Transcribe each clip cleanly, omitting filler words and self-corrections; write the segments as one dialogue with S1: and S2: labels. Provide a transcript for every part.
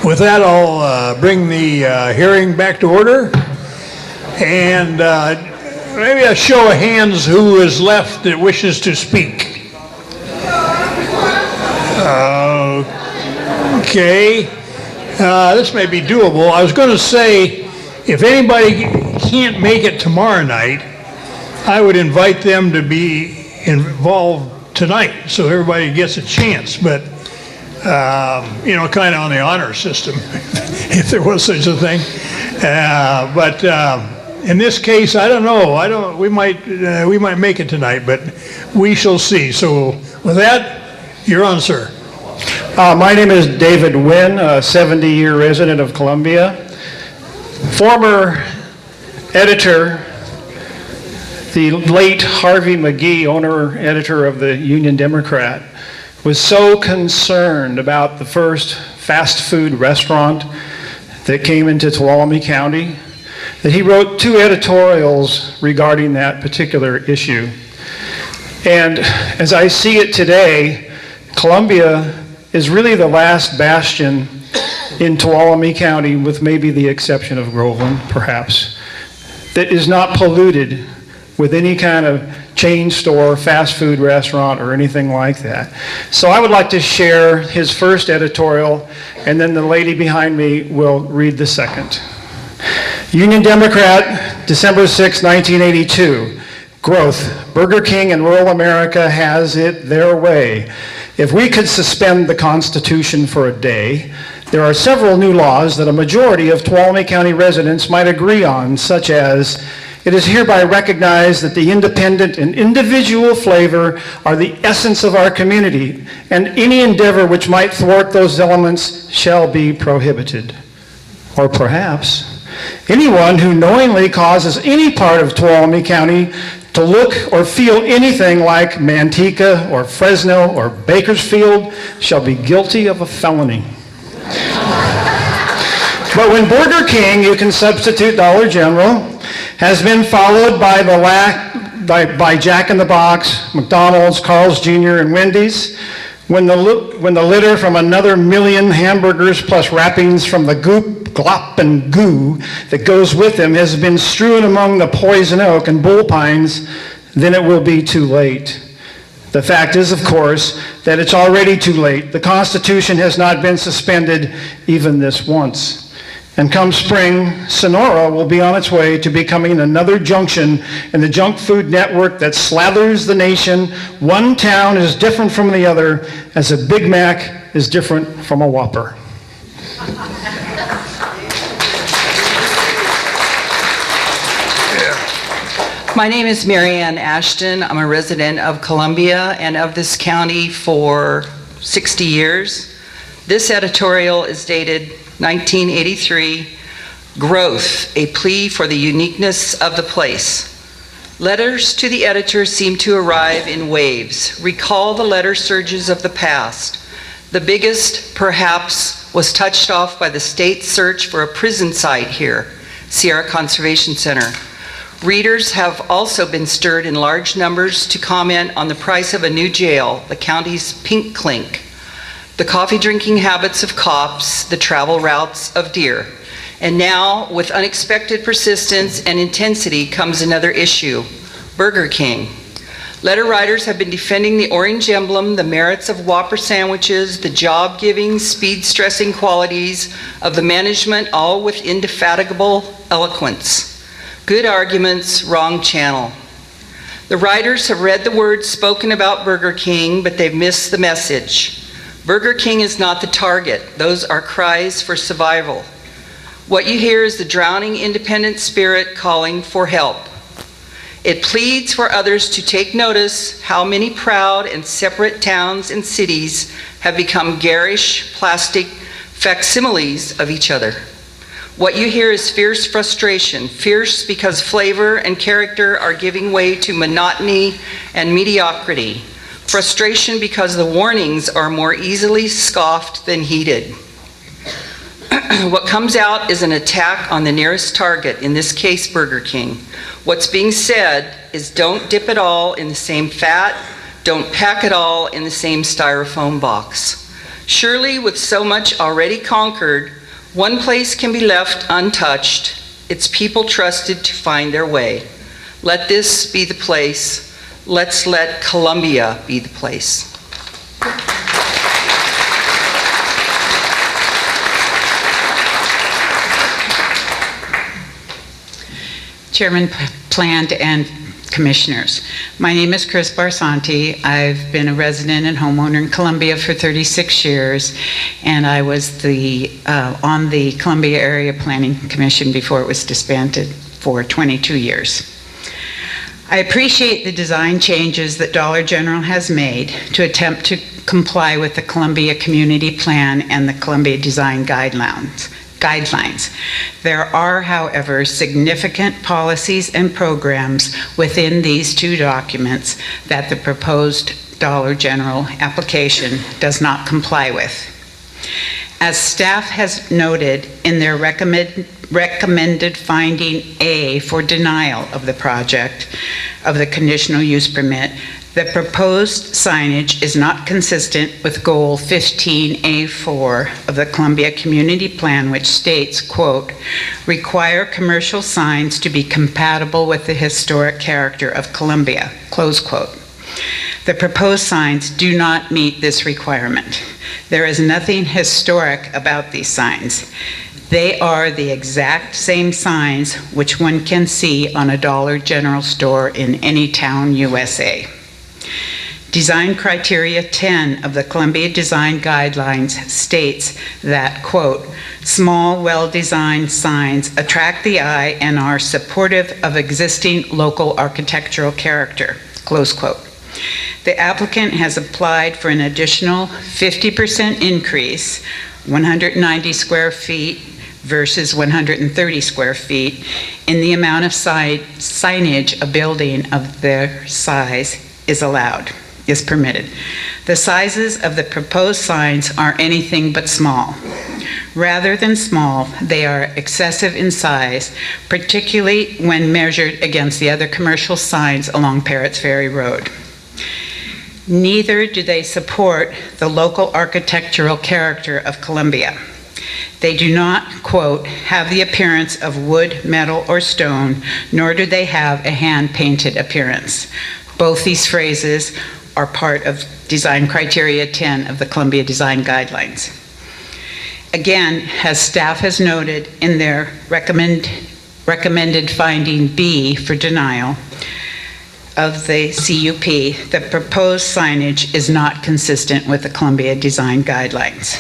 S1: With that, I'll bring the hearing back to order. And maybe a show of hands who is left that wishes to speak. Okay. This may be doable. I was going to say, if anybody can't make it tomorrow night, I would invite them to be involved tonight so everybody gets a chance. But kind of on the honor system, if there was such a thing. But in this case, I don't know. We might make it tonight, but we shall see. So with that, you're on, sir.
S2: My name is David Wynn, a 70-year resident of Columbia. Former editor, the late Harvey McGee, owner-editor of the Union Democrat, was so concerned about the first fast food restaurant that came into Tuolumne County that he wrote 2 editorials regarding that particular issue. And as I see it today, Columbia is really the last bastion in Tuolumne County, with maybe the exception of Groveland, perhaps, that is not polluted with any kind of chain store, fast food restaurant, or anything like that. So I would like to share his first editorial, and then the lady behind me will read the second. Union Democrat, December 6, 1982. Growth. Burger King in rural America has it their way. If we could suspend the Constitution for a day, there are several new laws that a majority of Tuolumne County residents might agree on, such as, it is hereby recognized that the independent and individual flavor are the essence of our community, and any endeavor which might thwart those elements shall be prohibited. Or perhaps, anyone who knowingly causes any part of Tuolumne County to look or feel anything like Manteca or Fresno or Bakersfield shall be guilty of a felony. But when Burger King, you can substitute Dollar General, has been followed by by Jack in the Box, McDonald's, Carl's Jr., and Wendy's, when the litter from another million hamburgers plus wrappings from the goop, glop, and goo that goes with them has been strewn among the poison oak and bull pines, then it will be too late. The fact is, of course, that it's already too late. The Constitution has not been suspended even this once. And come spring, Sonora will be on its way to becoming another junction in the junk food network that slathers the nation. One town is different from the other, as a Big Mac is different from a Whopper.
S3: My name is Mary Ann Ashton. I'm a resident of Columbia and of this county for 60 years. This editorial is dated 1983, Growth, a plea for the uniqueness of the place. Letters to the editor seem to arrive in waves. Recall the letter surges of the past. The biggest, perhaps, was touched off by the state's search for a prison site here, Sierra Conservation Center. Readers have also been stirred in large numbers to comment on the price of a new jail, the county's Pink Clink, the coffee drinking habits of cops, the travel routes of deer. And now, with unexpected persistence and intensity, comes another issue, Burger King. Letter writers have been defending the orange emblem, the merits of Whopper sandwiches, the job-giving, speed-stressing qualities of the management, all with indefatigable eloquence. Good arguments, wrong channel. The writers have read the words spoken about Burger King, but they've missed the message. Burger King is not the target. Those are cries for survival. What you hear is the drowning independent spirit calling for help. It pleads for others to take notice how many proud and separate towns and cities have become garish, plastic facsimiles of each other. What you hear is fierce frustration, fierce because flavor and character are giving way to monotony and mediocrity. Frustration because the warnings are more easily scoffed than heeded. What comes out is an attack on the nearest target, in this case Burger King. What's being said is don't dip it all in the same fat, don't pack it all in the same styrofoam box. Surely, with so much already conquered, one place can be left untouched, its people trusted to find their way. Let this be the place. Let's let Columbia be the place.
S4: Chairman Plant and Commissioners. My name is Chris Barsanti. I've been a resident and homeowner in Columbia for 36 years, and I was on the Columbia Area Planning Commission before it was disbanded for 22 years. I appreciate the design changes that Dollar General has made to attempt to comply with the Columbia Community Plan and the Columbia Design Guidelines. There are, however, significant policies and programs within these two documents that the proposed Dollar General application does not comply with. As staff has noted in their recommended finding A for denial of the project of the conditional use permit, the proposed signage is not consistent with Goal 15A4 of the Columbia Community Plan, which states, quote, require commercial signs to be compatible with the historic character of Columbia, close quote. The proposed signs do not meet this requirement. There is nothing historic about these signs. They are the exact same signs which one can see on a Dollar General store in any town, USA. Design Criteria 10 of the Columbia Design Guidelines states that, quote, small, well-designed signs attract the eye and are supportive of existing local architectural character, close quote. The applicant has applied for an additional 50% increase, 190 square feet versus 130 square feet, in the amount of signage a building of their size is permitted. The sizes of the proposed signs are anything but small. Rather than small, they are excessive in size, particularly when measured against the other commercial signs along Parrots Ferry Road. Neither do they support the local architectural character of Columbia. They do not, quote, have the appearance of wood, metal, or stone, nor do they have a hand-painted appearance. Both these phrases are part of Design Criteria 10 of the Columbia Design Guidelines. Again, as staff has noted in their recommended finding B for denial of the CUP, the proposed signage is not consistent with the Columbia Design Guidelines.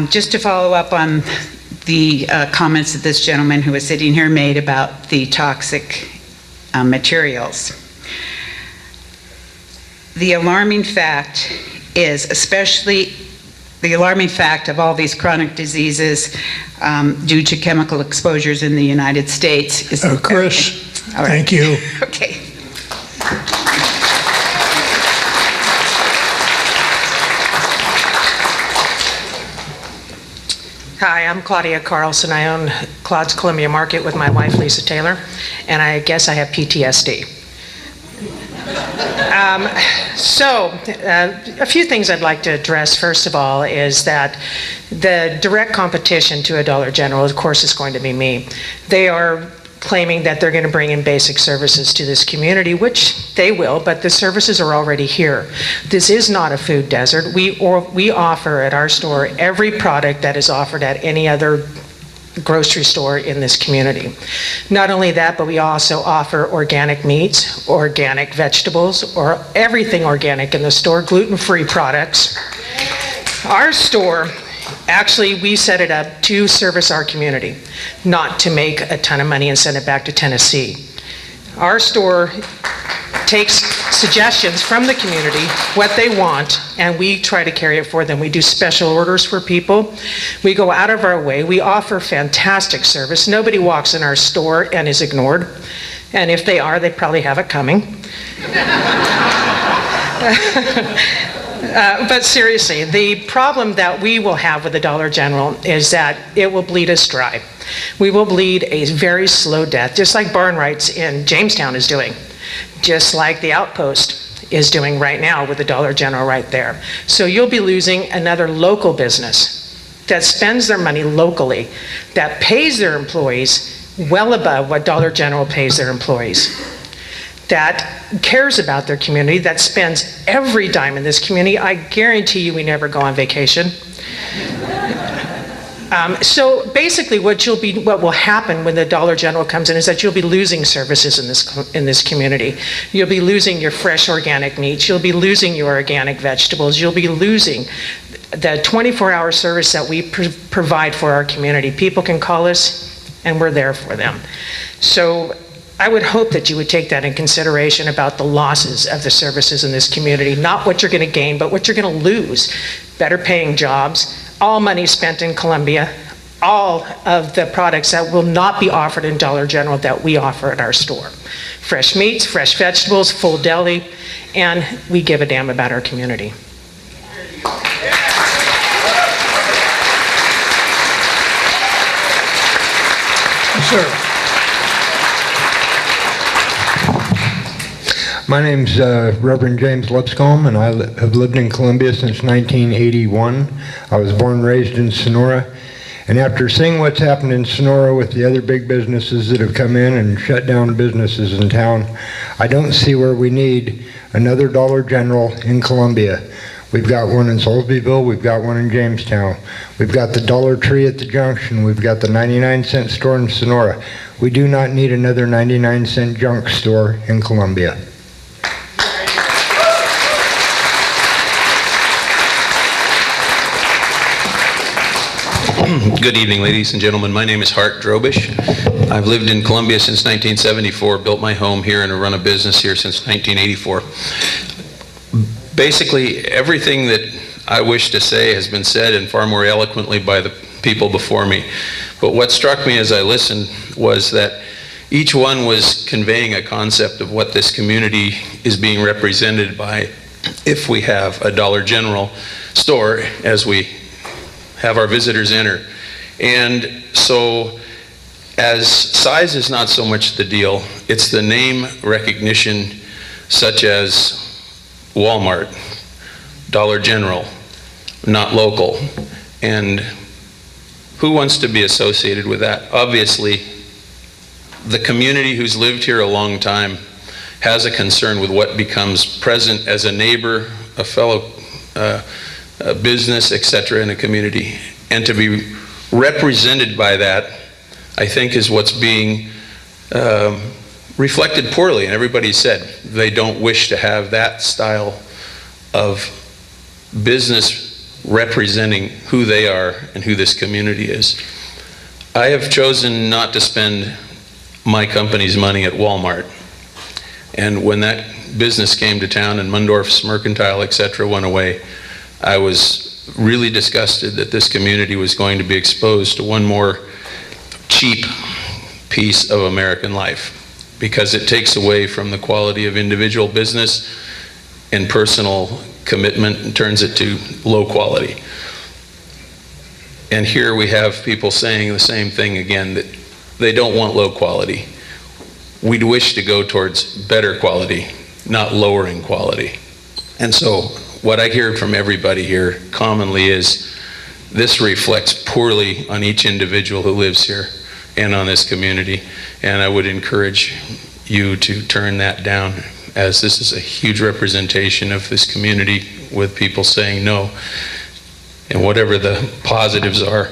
S4: Just to follow up on the comments that this gentleman who was sitting here made about the toxic materials. The alarming fact is, especially the alarming fact of all these chronic diseases due to chemical exposures in the United States is...
S1: Chris,
S4: all right.
S1: Thank you.
S4: Okay.
S5: Hi, I'm Claudia Carlson. I own Claude's Columbia Market with my wife, Lisa Taylor, and I guess I have PTSD. A few things I'd like to address. First of all is that the direct competition to a Dollar General, of course, is going to be me. They are claiming that they're going to bring in basic services to this community, which they will, but the services are already here. This is not a food desert. We offer at our store every product that is offered at any other grocery store in this community. Not only that, but we also offer organic meats, organic vegetables, or everything organic in the store, gluten-free products. Our store, actually, we set it up to service our community, not to make a ton of money and send it back to Tennessee. Our store takes suggestions from the community, what they want, and we try to carry it for them. We do special orders for people. We go out of our way. We offer fantastic service. Nobody walks in our store and is ignored. And if they are, they probably have it coming. But seriously, the problem that we will have with the Dollar General is that it will bleed us dry. We will bleed a very slow death, just like Barn Rights in Jamestown is doing, just like the Outpost is doing right now with the Dollar General right there. So you'll be losing another local business that spends their money locally, that pays their employees well above what Dollar General pays their employees, that cares about their community, that spends every dime in this community. I guarantee you we never go on vacation. So basically what will happen when the Dollar General comes in is that you'll be losing services in this community. You'll be losing your fresh organic meats, you'll be losing your organic vegetables, you'll be losing the 24-hour service that we provide for our community. People can call us and we're there for them. So I would hope that you would take that in consideration about the losses of the services in this community, not what you're going to gain, but what you're going to lose. Better paying jobs, all money spent in Columbia, all of the products that will not be offered in Dollar General that we offer at our store. Fresh meats, fresh vegetables, full deli, and we give a damn about our community.
S1: Sir.
S6: My name's Reverend James Lipscomb, and I have lived in Columbia since 1981. I was born and raised in Sonora. And after seeing what's happened in Sonora with the other big businesses that have come in and shut down businesses in town, I don't see where we need another Dollar General in Columbia. We've got one in Soulsbyville, we've got one in Jamestown, we've got the Dollar Tree at the junction, we've got the 99-cent store in Sonora. We do not need another 99-cent junk store in Columbia.
S7: Good evening, ladies and gentlemen. My name is Hart Drobish. I've lived in Columbia since 1974, built my home here and run a business here since 1984. Basically, everything that I wish to say has been said, and far more eloquently by the people before me. But what struck me as I listened was that each one was conveying a concept of what this community is being represented by if we have a Dollar General store as we have our visitors enter. And so, as size is not so much the deal, it's the name recognition, such as Walmart, Dollar General, not local. And who wants to be associated with that? Obviously, the community who's lived here a long time has a concern with what becomes present as a neighbor, a fellow a business, etc. in a community. And to be represented by that, I think, is what's being reflected poorly. And everybody said they don't wish to have that style of business representing who they are and who this community is. I have chosen not to spend my company's money at Walmart. And when that business came to town and Mundorf's Mercantile, etc. went away, I was really disgusted that this community was going to be exposed to one more cheap piece of American life, because it takes away from the quality of individual business and personal commitment and turns it to low quality. And here we have people saying the same thing again, that they don't want low quality. We'd wish to go towards better quality, not lowering quality. And so what I hear from everybody here commonly is this reflects poorly on each individual who lives here and on this community. And I would encourage you to turn that down, as this is a huge representation of this community with people saying no. And whatever the positives are,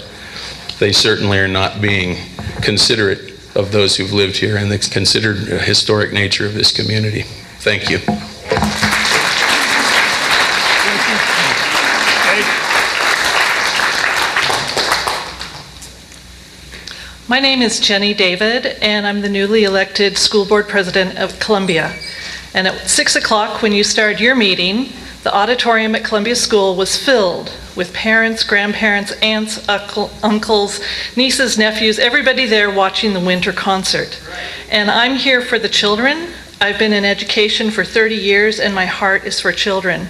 S7: they certainly are not being considerate of those who've lived here and the considered historic nature of this community. Thank you.
S8: My name is Jenny David, and I'm the newly elected school board president of Columbia. And at 6 o'clock, when you started your meeting, the auditorium at Columbia School was filled with parents, grandparents, aunts, uncles, nieces, nephews, everybody there watching the winter concert. And I'm here for the children. I've been in education for 30 years, and my heart is for children.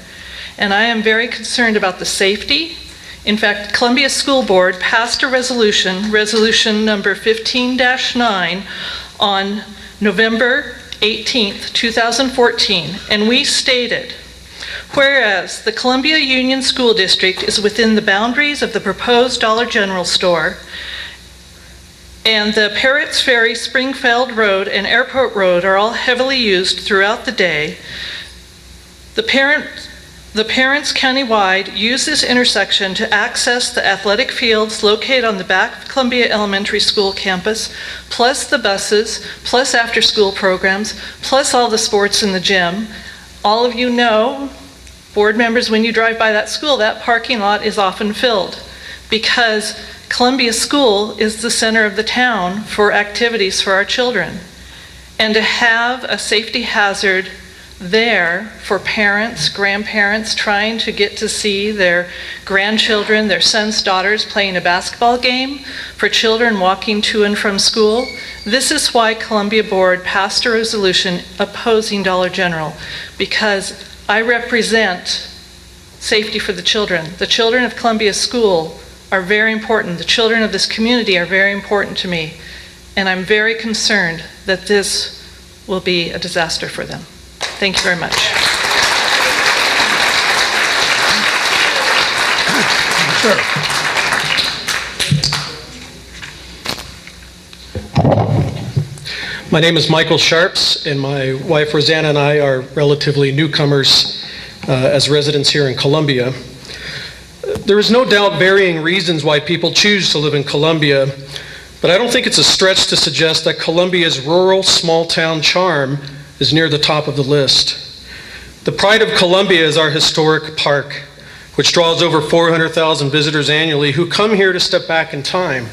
S8: And I am very concerned about the safety. In fact, Columbia School Board passed a resolution number 15-9, on November 18th, 2014, and we stated, whereas the Columbia Union School District is within the boundaries of the proposed Dollar General store, and the Parrots Ferry, Springfield Road, and Airport Road are all heavily used throughout the day, the parents countywide use this intersection to access the athletic fields located on the back of Columbia Elementary School campus, plus the buses, plus after-school programs, plus all the sports in the gym. All of you know, board members, when you drive by that school, that parking lot is often filled because Columbia School is the center of the town for activities for our children. And to have a safety hazard there for parents, grandparents trying to get to see their grandchildren, their sons, daughters playing a basketball game, for children walking to and from school. This is why Columbia Board passed a resolution opposing Dollar General, because I represent safety for the children. The children of Columbia School are very important. The children of this community are very important to me, and I'm very concerned that this will be a disaster for them. Thank you very much.
S1: Sure.
S9: My name is Michael Sharps, and my wife Rosanna and I are relatively newcomers as residents here in Columbia. There is no doubt varying reasons why people choose to live in Columbia, but I don't think it's a stretch to suggest that Columbia's rural, small-town charm is near the top of the list. The pride of Columbia is our historic park, which draws over 400,000 visitors annually who come here to step back in time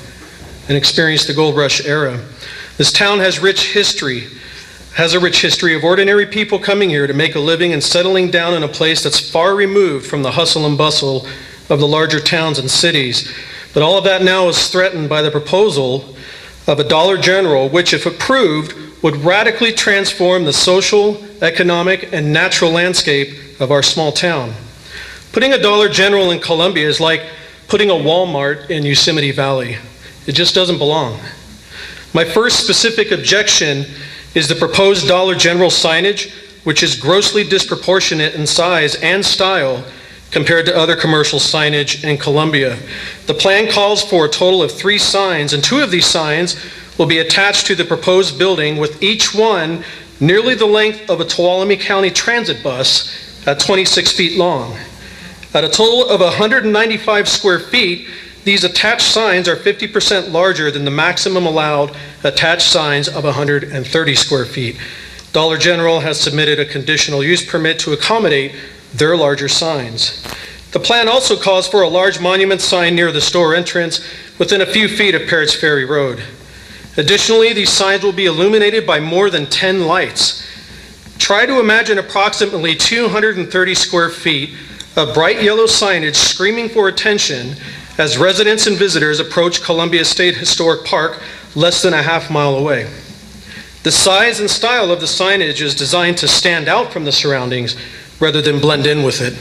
S9: and experience the gold rush era. This town has a rich history of ordinary people coming here to make a living and settling down in a place that's far removed from the hustle and bustle of the larger towns and cities. But all of that now is threatened by the proposal of a Dollar General, which, if approved, would radically transform the social, economic, and natural landscape of our small town. Putting a Dollar General in Columbia is like putting a Walmart in Yosemite Valley. It just doesn't belong. My first specific objection is the proposed Dollar General signage, which is grossly disproportionate in size and style compared to other commercial signage in Columbia. The plan calls for a total of 3 signs, and 2 of these signs will be attached to the proposed building, with each one nearly the length of a Tuolumne County transit bus at 26 feet long. At a total of 195 square feet, these attached signs are 50% larger than the maximum allowed attached signs of 130 square feet. Dollar General has submitted a conditional use permit to accommodate their larger signs. The plan also calls for a large monument sign near the store entrance within a few feet of Parrots Ferry Road. Additionally, these signs will be illuminated by more than 10 lights. Try to imagine approximately 230 square feet of bright yellow signage screaming for attention as residents and visitors approach Columbia State Historic Park less than a half-mile away. The size and style of the signage is designed to stand out from the surroundings rather than blend in with it.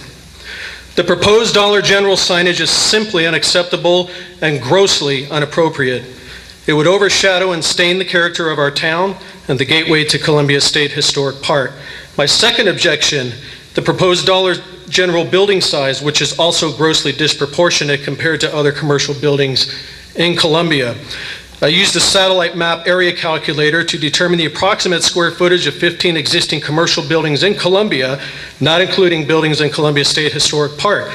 S9: The proposed Dollar General signage is simply unacceptable and grossly inappropriate. It would overshadow and stain the character of our town and the gateway to Columbia State Historic Park. My second objection, the proposed Dollar General building size, which is also grossly disproportionate compared to other commercial buildings in Columbia. I used a satellite map area calculator to determine the approximate square footage of 15 existing commercial buildings in Columbia, not including buildings in Columbia State Historic Park.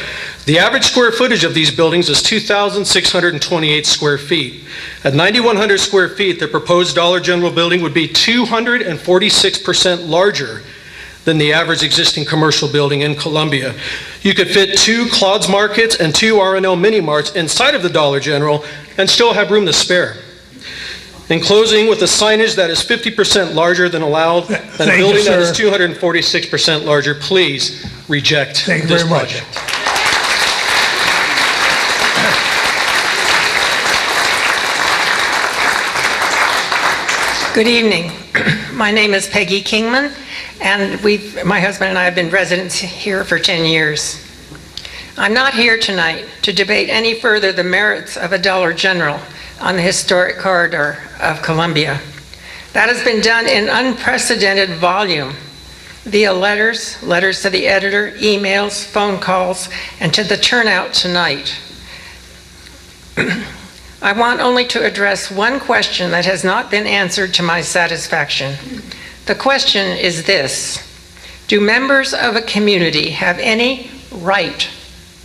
S9: The average square footage of these buildings is 2,628 square feet. At 9,100 square feet, the proposed Dollar General building would be 246% larger than the average existing commercial building in Columbia. You could fit 2 Claude's Markets and 2 R&L Mini Marts inside of the Dollar General and still have room to spare. In closing, with a signage that is 50% larger than allowed and a building that is 246% larger, please reject this project.
S10: Good evening. My name is Peggy Kingman, and my husband and I have been residents here for 10 years. I'm not here tonight to debate any further the merits of a Dollar General on the historic corridor of Columbia. That has been done in unprecedented volume via letters to the editor, emails, phone calls, and to the turnout tonight. I want only to address one question that has not been answered to my satisfaction. The question is this: do members of a community have any right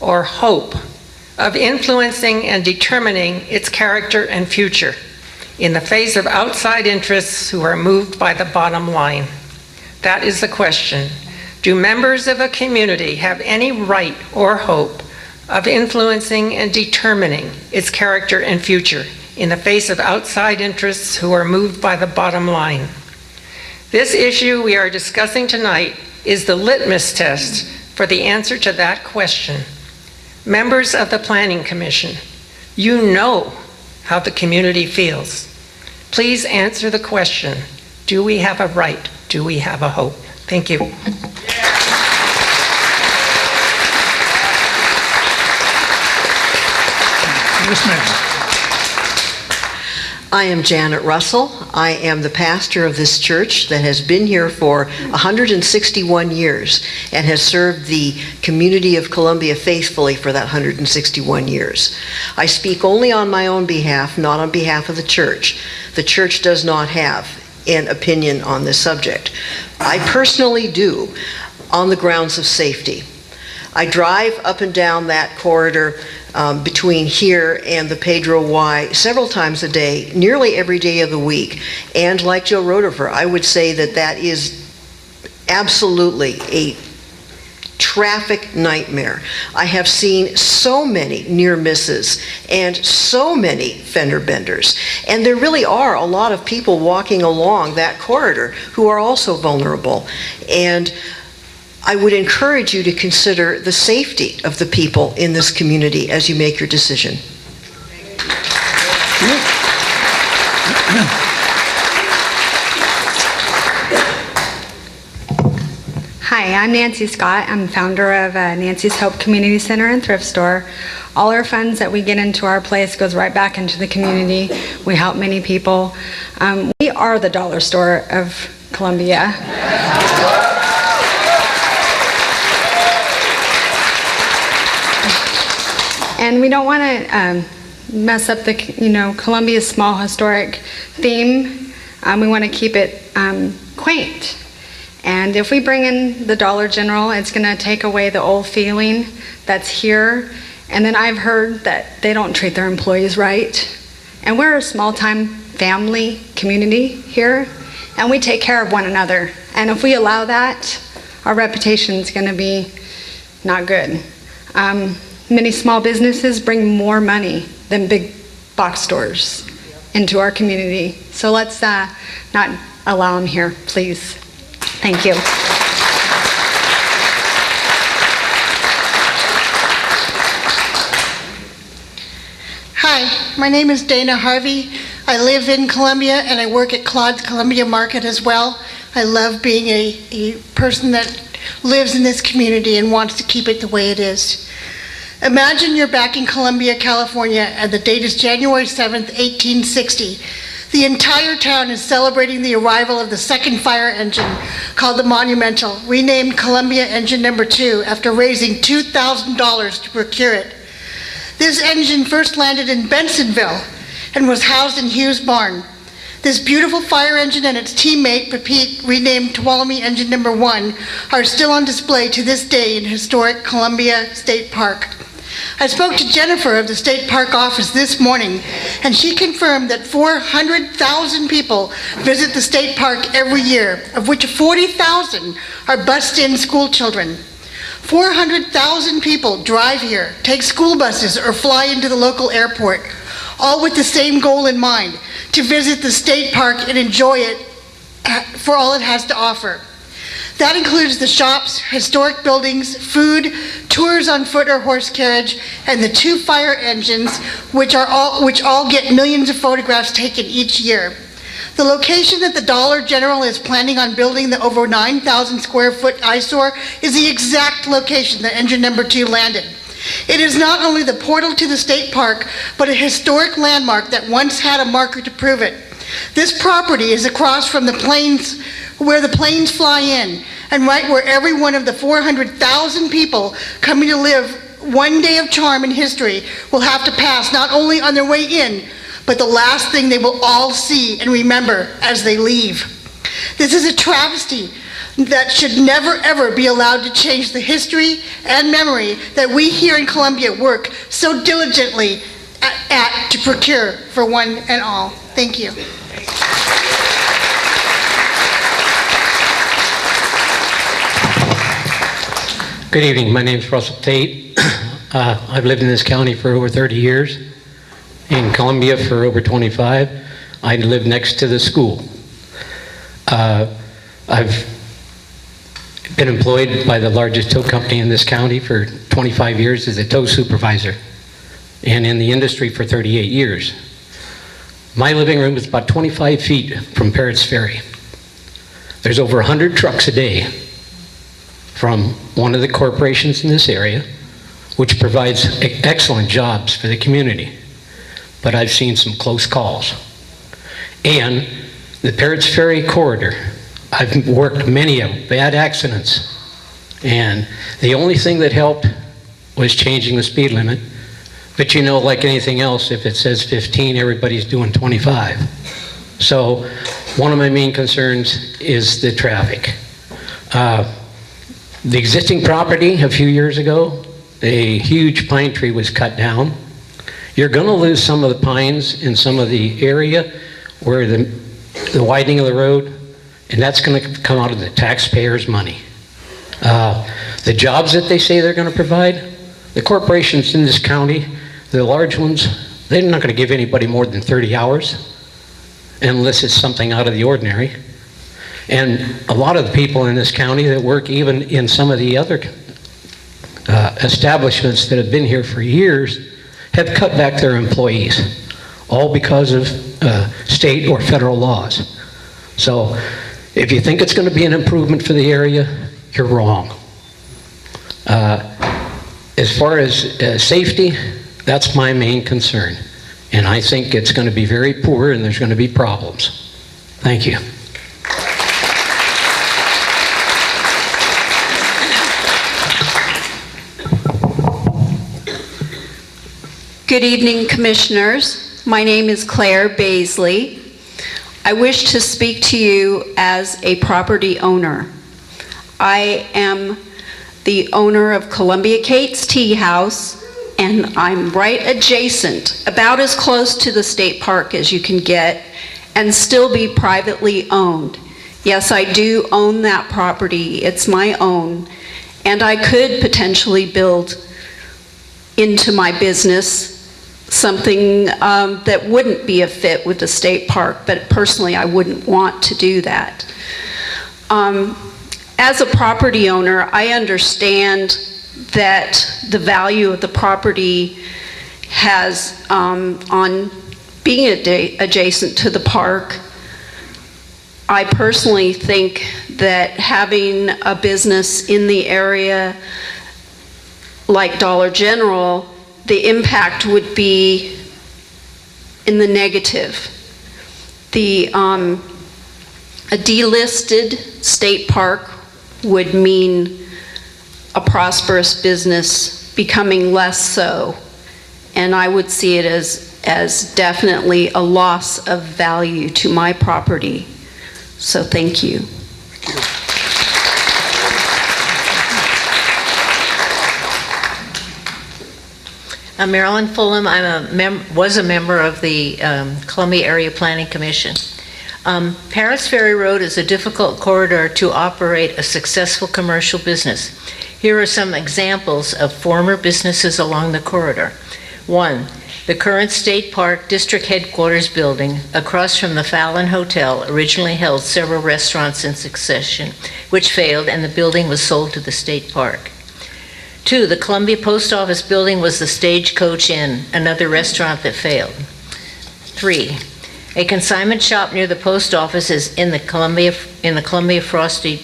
S10: or hope of influencing and determining its character and future in the face of outside interests who are moved by the bottom line? That is the question. Do members of a community have any right or hope of influencing and determining its character and future in the face of outside interests who are moved by the bottom line? This issue we are discussing tonight is the litmus test for the answer to that question. Members of the Planning Commission, you know how the community feels. Please answer the question: do we have a right? Do we have a hope? Thank you.
S1: Yes, ma'am.
S11: I am Janet Russell. I am the pastor of this church that has been here for 161 years and has served the community of Columbia faithfully for that 161 years. I speak only on my own behalf, not on behalf of the church. The church does not have an opinion on this subject. I personally do, on the grounds of safety. I drive up and down that corridor between here and the Pedro Y several times a day, nearly every day of the week. And like Joe Rotifer, I would say that that is absolutely a traffic nightmare. I have seen so many near misses and so many fender benders. And there really are a lot of people walking along that corridor who are also vulnerable. And I would encourage you to consider the safety of the people in this community as you make your decision.
S12: Hi, I'm Nancy Scott. I'm founder of Nancy's Hope Community Center and Thrift Store. All our funds that we get into our place goes right back into the community. We help many people. We are the dollar store of Columbia. And we don't want to mess up the, Columbia's small historic theme. We want to keep it quaint. And if we bring in the Dollar General, it's going to take away the old feeling that's here. And then I've heard that they don't treat their employees right. And we're a small-time family community here, and we take care of one another. And if we allow that, our reputation is going to be not good. Many small businesses bring more money than big box stores into our community. So let's not allow them here, please. Thank you.
S13: Hi, my name is Dana Harvey. I live in Columbia and I work at Claude's Columbia Market as well. I love being a person that lives in this community and wants to keep it the way it is. Imagine you're back in Columbia, California, and the date is January 7th, 1860. The entire town is celebrating the arrival of the second fire engine, called the Monumental, renamed Columbia Engine Number 2 after raising $2,000 to procure it. This engine first landed in Bensonville and was housed in Hughes Barn. This beautiful fire engine and its teammate, renamed Tuolumne Engine Number 1, are still on display to this day in historic Columbia State Park. I spoke to Jennifer of the State Park office this morning, and she confirmed that 400,000 people visit the state park every year, of which 40,000 are bused-in school children. 400,000 people drive here, take school buses, or fly into the local airport, all with the same goal in mind, to visit the state park and enjoy it for all it has to offer. That includes the shops, historic buildings, food, tours on foot or horse carriage, and the 2 fire engines, which all get millions of photographs taken each year. The location that the Dollar General is planning on building, the over 9,000 square foot eyesore, is the exact location that engine number 2 landed. It is not only the portal to the state park, but a historic landmark that once had a marker to prove it. This property is across from the planes, where the planes fly in, and right where every one of the 400,000 people coming to live one day of charm in history will have to pass, not only on their way in, but the last thing they will all see and remember as they leave. This is a travesty that should never ever be allowed to change the history and memory that we here in Columbia work so diligently at to procure for one and all. Thank you.
S14: Good evening. My name is Russell Tate. I've lived in this county for over 30 years, in Columbia for over 25. I live next to the school. I've been employed by the largest tow company in this county for 25 years as a tow supervisor, and in the industry for 38 years. My living room is about 25 feet from Parrots Ferry. There's over 100 trucks a day from one of the corporations in this area, which provides excellent jobs for the community. But I've seen some close calls. And the Parrots Ferry corridor, I've worked many of bad accidents. And the only thing that helped was changing the speed limit. But you know, like anything else, if it says 15, everybody's doing 25. So one of my main concerns is the traffic. The existing property a few years ago, a huge pine tree was cut down. You're going to lose some of the pines in some of the area where the widening of the road, and that's going to come out of the taxpayers' money. The jobs that they say they're going to provide, the corporations in this county, the large ones, they're not going to give anybody more than 30 hours unless it's something out of the ordinary. And a lot of the people in this county that work even in some of the other establishments that have been here for years have cut back their employees, all because of state or federal laws. So if you think it's going to be an improvement for the area, you're wrong. As far as safety, that's my main concern. And I think it's going to be very poor and there's going to be problems. Thank you.
S15: Good evening, Commissioners. My name is Claire Baisley. I wish to speak to you as a property owner. I am the owner of Columbia Kate's Tea House, and I'm right adjacent, about as close to the state park as you can get, and still be privately owned. Yes, I do own that property. It's my own, and I could potentially build into my business something that wouldn't be a fit with the state park, but personally I wouldn't want to do that. As a property owner, I understand that the value of the property has, on being adjacent to the park, I personally think that having a business in the area like Dollar General, the impact would be in the negative. A delisted state park would mean a prosperous business becoming less so, and I would see it as definitely a loss of value to my property. So thank you.
S16: I'm Marilyn Fulham. I was a member of the Columbia Area Planning Commission. Parrots Ferry Road is a difficult corridor to operate a successful commercial business. Here are some examples of former businesses along the corridor. 1, the current State Park District Headquarters building across from the Fallon Hotel originally held several restaurants in succession, which failed, and the building was sold to the state park. 2, the Columbia Post Office building was the Stagecoach Inn, another restaurant that failed. 3, a consignment shop near the post office is in the Columbia Frosty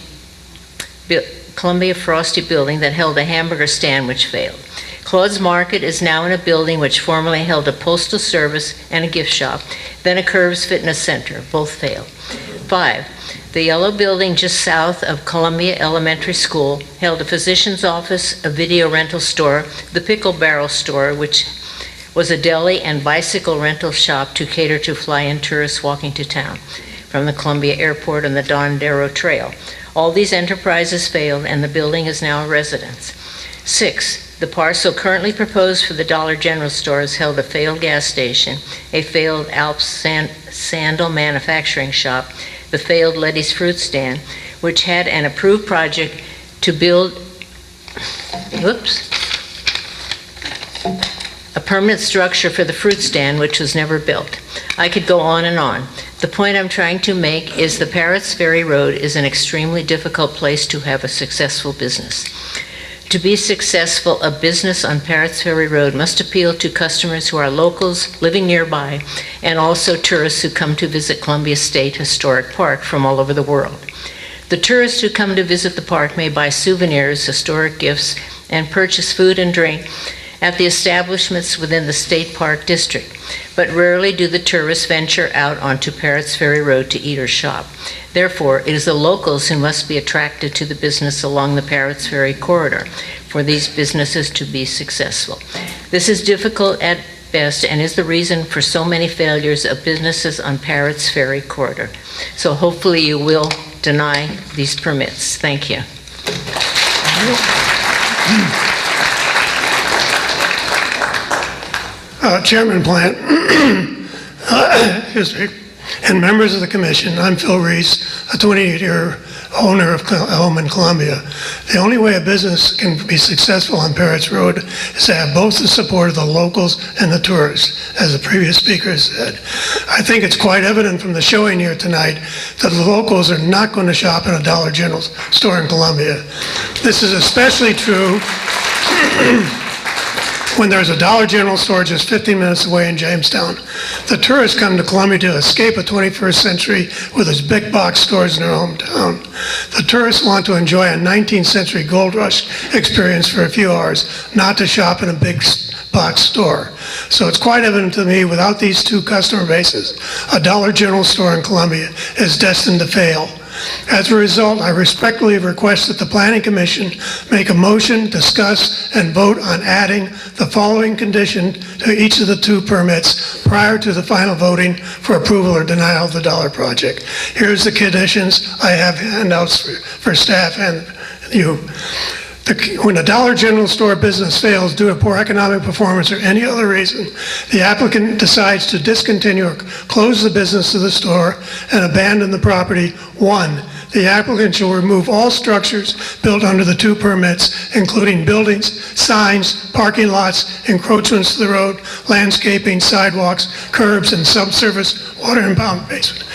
S16: building that held a hamburger stand which failed. Claude's Market is now in a building which formerly held a postal service and a gift shop, then a Curves Fitness Center. Both failed. 5. The yellow building just south of Columbia Elementary School held a physician's office, a video rental store, the Pickle Barrel store, which was a deli and bicycle rental shop to cater to fly-in tourists walking to town from the Columbia Airport and the Don Darrow Trail. All these enterprises failed, and the building is now a residence. 6. The parcel currently proposed for the Dollar General store has held a failed gas station, a failed Alps sandal manufacturing shop, the failed Letty's fruit stand, which had an approved project to build a permanent structure for the fruit stand, which was never built. I could go on and on. The point I'm trying to make is the Parrots Ferry Road is an extremely difficult place to have a successful business. To be successful, a business on Parrots Ferry Road must appeal to customers who are locals living nearby and also tourists who come to visit Columbia State Historic Park from all over the world. The tourists who come to visit the park may buy souvenirs, historic gifts, and purchase food and drink at the establishments within the State Park District, but rarely do the tourists venture out onto Parrots Ferry Road to eat or shop. Therefore, it is the locals who must be attracted to the business along the Parrots Ferry corridor for these businesses to be successful. This is difficult at best and is the reason for so many failures of businesses on Parrots Ferry corridor. So hopefully you will deny these permits. Thank you.
S17: Chairman Plant, excuse me, and members of the commission, I'm Phil Reese, a 28-year owner of a home in Columbia. The only way a business can be successful on Parrots Road is to have both the support of the locals and the tourists, as the previous speaker said. I think it's quite evident from the showing here tonight that the locals are not going to shop in a Dollar General store in Columbia. This is especially true when there's a Dollar General store just 15 minutes away in Jamestown. The tourists come to Columbia to escape a 21st century with its big box stores in their hometown. The tourists want to enjoy a 19th century gold rush experience for a few hours, not to shop in a big box store. So it's quite evident to me, without these two customer bases, a Dollar General store in Columbia is destined to fail. As a result, I respectfully request that the Planning Commission make a motion, discuss, and vote on adding the following condition to each of the two permits prior to the final voting for approval or denial of the Dollar project. Here's the conditions. I have handouts for staff and you. When a Dollar General store business fails due to poor economic performance or any other reason, the applicant decides to discontinue or close the business of the store and abandon the property. 1, the applicant shall remove all structures built under the two permits, including buildings, signs, parking lots, encroachments to the road, landscaping, sidewalks, curbs, and subsurface water impound basement.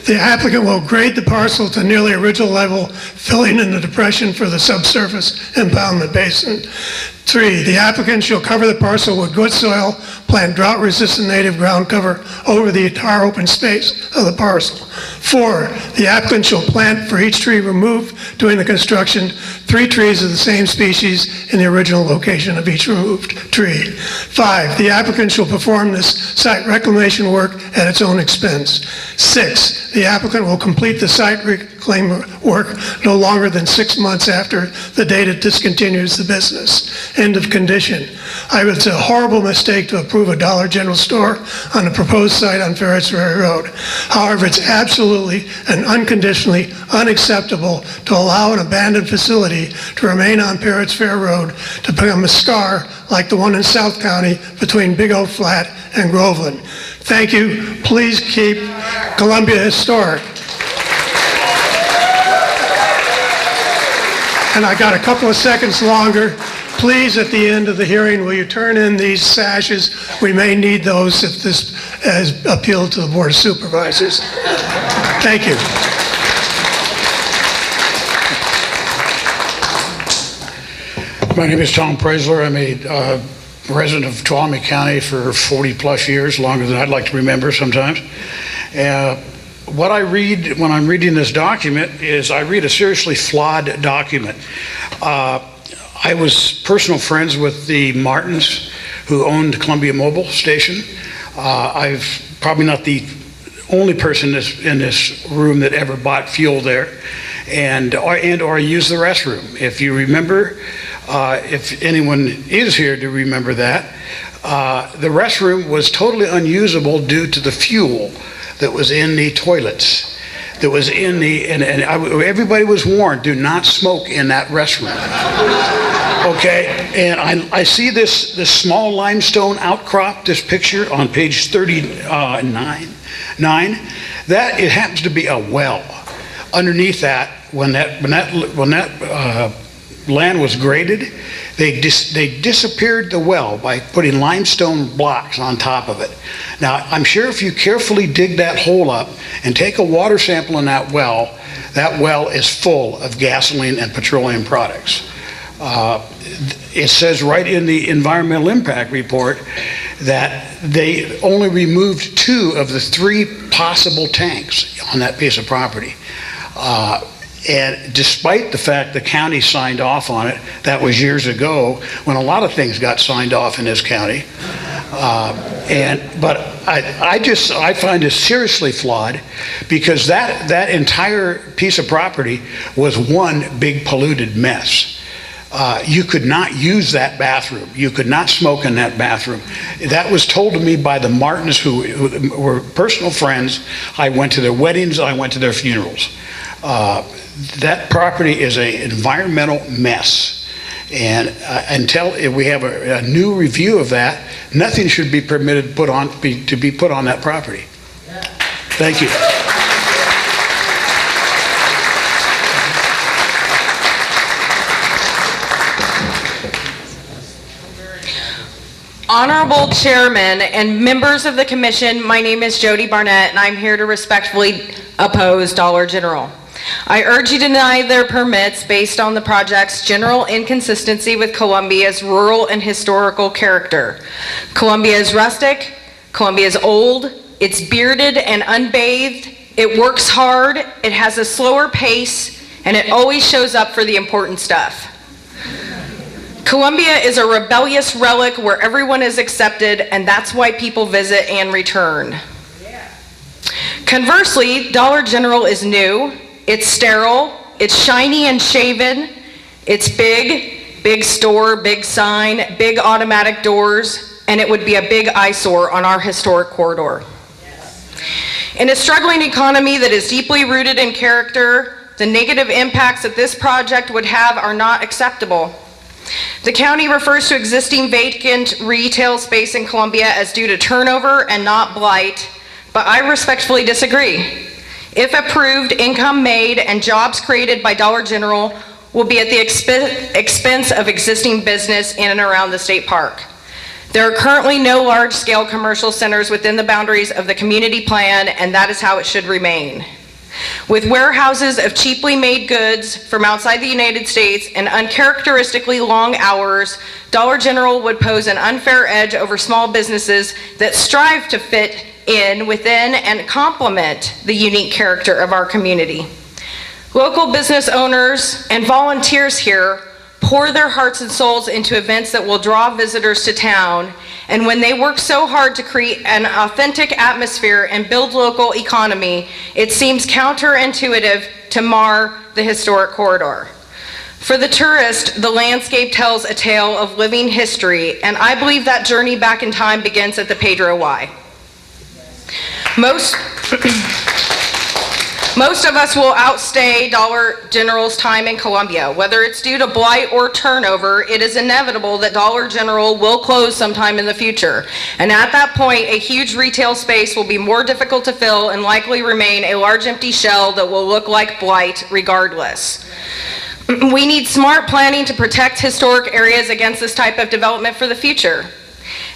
S17: The applicant will grade the parcel to nearly original level, filling in the depression for the subsurface impoundment basin. 3, the applicant shall cover the parcel with good soil, plant drought-resistant native ground cover over the entire open space of the parcel. 4, the applicant shall plant for each tree removed during the construction 3 trees of the same species in the original location of each removed tree. 5, the applicant shall perform this site reclamation work at its own expense. 6, the applicant will complete the site reclaim work no longer than 6 months after the date it discontinues the business. End of condition. It's a horrible mistake to approve a Dollar General store on a proposed site on Parrots Ferry Road. However, it's absolutely and unconditionally unacceptable to allow an abandoned facility to remain on Parrots Ferry Road to become a scar like the one in South County between Big Oak Flat and Groveland. Thank you. Please keep Columbia historic. And I got a couple of seconds longer. Please, at the end of the hearing, will you turn in these sashes? We may need those if this has appealed to the Board of Supervisors. Thank you.
S18: My name is Tom Presler. I'm a resident of Tuolumne County for 40 plus years, longer than I'd like to remember sometimes. What I read when I'm reading this document is I read a seriously flawed document. I was personal friends with the Martins, who owned Columbia Mobile Station. I've probably not the only person in this room that ever bought fuel there, or used the restroom. If you remember, if anyone is here to remember that, the restroom was totally unusable due to the fuel that was in the toilets. That was in everybody was warned, do not smoke in that restroom. Okay, and I see this small limestone outcrop, this picture on page 39. That it happens to be a well. Underneath that, when that land was graded, they disappeared the well by putting limestone blocks on top of it. Now, I'm sure if you carefully dig that hole up and take a water sample in that well is full of gasoline and petroleum products. It says right in the environmental impact report that they only removed 2 of the 3 possible tanks on that piece of property. And despite the fact the county signed off on it, that was years ago when a lot of things got signed off in this county. But I find it seriously flawed, because that entire piece of property was one big polluted mess. You could not use that bathroom. You could not smoke in that bathroom. That was told to me by the Martins, who were personal friends. I went to their weddings, I went to their funerals. That property is an environmental mess. And until we have a new review of that, nothing should be permitted to be put on that property. Thank you.
S19: Honorable Chairman and members of the Commission, my name is Jody Barnett, and I'm here to respectfully oppose Dollar General. I urge you to deny their permits based on the project's general inconsistency with Columbia's rural and historical character. Columbia is rustic, Columbia is old, it's bearded and unbathed, it works hard, it has a slower pace, and it always shows up for the important stuff. Columbia is a rebellious relic where everyone is accepted, and that's why people visit and return. Conversely, Dollar General is new, it's sterile, it's shiny and shaven, it's big store, big sign, big automatic doors, and it would be a big eyesore on our historic corridor. In a struggling economy that is deeply rooted in character, the negative impacts that this project would have are not acceptable. The county refers to existing vacant retail space in Columbia as due to turnover and not blight, but I respectfully disagree. If approved, income made and jobs created by Dollar General will be at the expense of existing business in and around the state park. There are currently no large-scale commercial centers within the boundaries of the community plan, and that is how it should remain. With warehouses of cheaply made goods from outside the United States and uncharacteristically long hours, Dollar General would pose an unfair edge over small businesses that strive to fit within and complement the unique character of our community. Local business owners and volunteers here pour their hearts and souls into events that will draw visitors to town, and when they work so hard to create an authentic atmosphere and build local economy, it seems counterintuitive to mar the historic corridor. For the tourist, the landscape tells a tale of living history, and I believe that journey back in time begins at the Pedro Y. Most of us will outstay Dollar General's time in Columbia. Whether it's due to blight or turnover, it is inevitable that Dollar General will close sometime in the future. And at that point, a huge retail space will be more difficult to fill and likely remain a large empty shell that will look like blight regardless. We need smart planning to protect historic areas against this type of development for the future.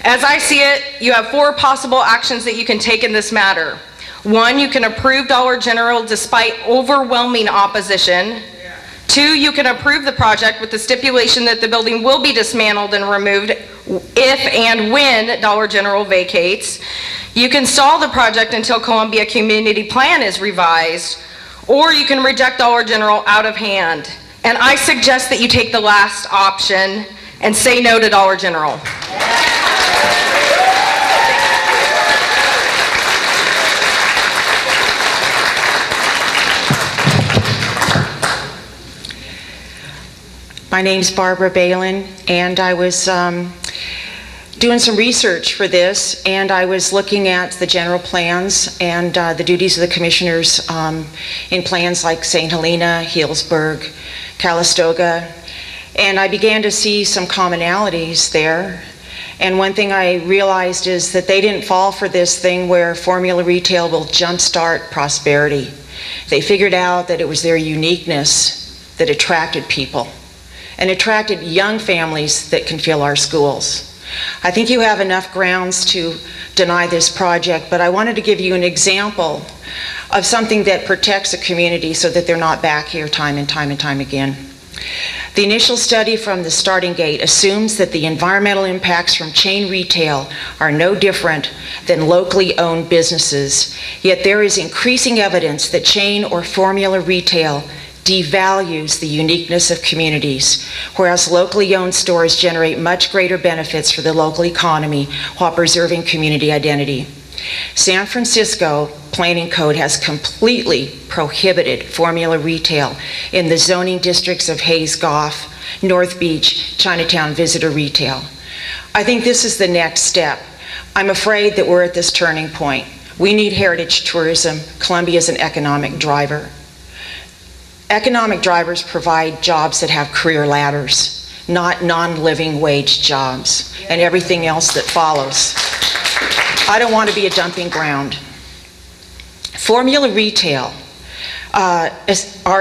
S19: As I see it, you have 4 possible actions that you can take in this matter. 1, you can approve Dollar General despite overwhelming opposition. 2, you can approve the project with the stipulation that the building will be dismantled and removed if and when Dollar General vacates. You can stall the project until Columbia Community Plan is revised, or you can reject Dollar General out of hand. And I suggest that you take the last option and say no to Dollar General.
S20: My name's Barbara Balin, and I was doing some research for this, and I was looking at the general plans and the duties of the commissioners in plans like St. Helena, Healdsburg, Calistoga, and I began to see some commonalities there. And one thing I realized is that they didn't fall for this thing where formula retail will jumpstart prosperity. They figured out that it was their uniqueness that attracted people and attracted young families that can fill our schools. I think you have enough grounds to deny this project, but I wanted to give you an example of something that protects a community so that they're not back here time and time and time again. The initial study from the starting gate assumes that the environmental impacts from chain retail are no different than locally owned businesses, yet there is increasing evidence that chain or formula retail devalues the uniqueness of communities, whereas locally owned stores generate much greater benefits for the local economy while preserving community identity. San Francisco Planning Code has completely prohibited formula retail in the zoning districts of Hayes Goff, North Beach, Chinatown visitor retail. I think this is the next step. I'm afraid that we're at this turning point. We need heritage tourism. Columbia is an economic driver. Economic drivers provide jobs that have career ladders, not non-living wage jobs, and everything else that follows. I don't want to be a dumping ground. Formula retail are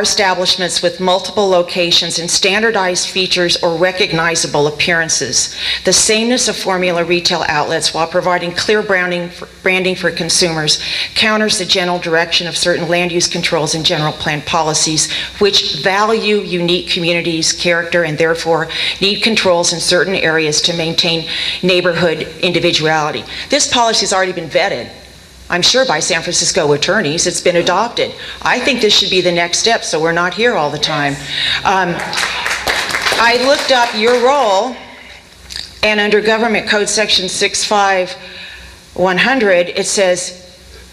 S20: establishments with multiple locations and standardized features or recognizable appearances. The sameness of formula retail outlets, while providing clear branding for consumers, counters the general direction of certain land use controls and general plan policies, which value unique communities' character and therefore need controls in certain areas to maintain neighborhood individuality. This policy has already been vetted, I'm sure, by San Francisco attorneys. It's been adopted. I think this should be the next step so we're not here all the time. I looked up your role, and under Government Code Section 65100, it says,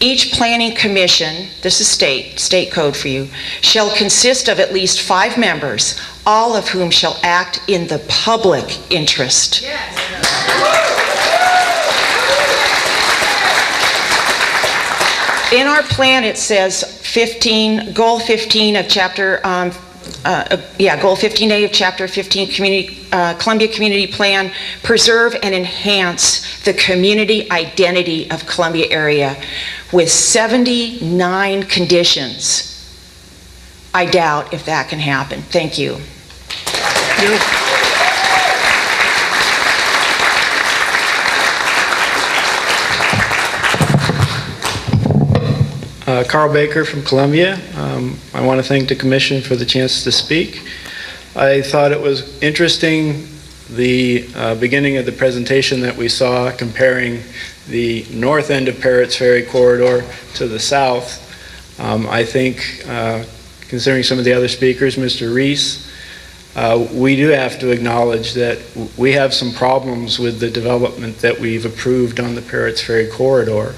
S20: each planning commission, this is state code for you, shall consist of at least 5 members, all of whom shall act in the public interest. Yes. In our plan, it says goal 15 of chapter, goal 15A of chapter 15 Columbia Community Plan, preserve and enhance the community identity of Columbia area with 79 conditions. I doubt if that can happen. Thank you.
S21: Carl Baker from Columbia. I want to thank the Commission for the chance to speak. I thought it was interesting the beginning of the presentation that we saw comparing the north end of Parrots Ferry corridor to the south. I think, considering some of the other speakers, Mr. Reese, we do have to acknowledge that we have some problems with the development that we've approved on the Parrots Ferry corridor.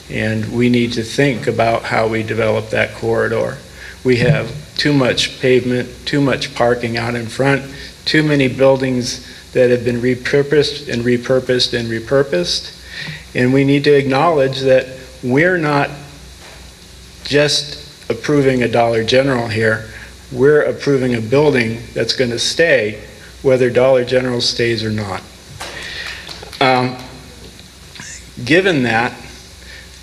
S21: And we need to think about how we develop that corridor. We have too much pavement, too much parking out in front, too many buildings that have been repurposed and repurposed and repurposed. And we need to acknowledge that we're not just approving a Dollar General here. We're approving a building that's going to stay whether Dollar General stays or not. Given that,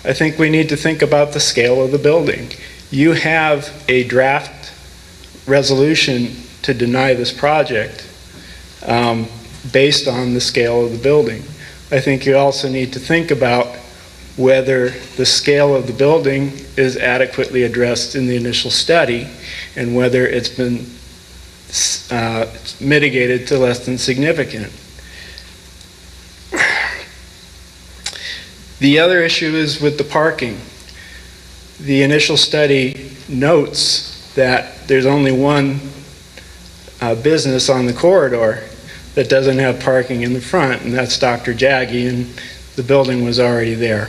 S21: I think we need to think about the scale of the building. You have a draft resolution to deny this project based on the scale of the building. I think you also need to think about whether the scale of the building is adequately addressed in the initial study and whether it's been mitigated to less than significant. The other issue is with the parking. The initial study notes that there's only one business on the corridor that doesn't have parking in the front, and that's Dr. Jaggi, and the building was already there.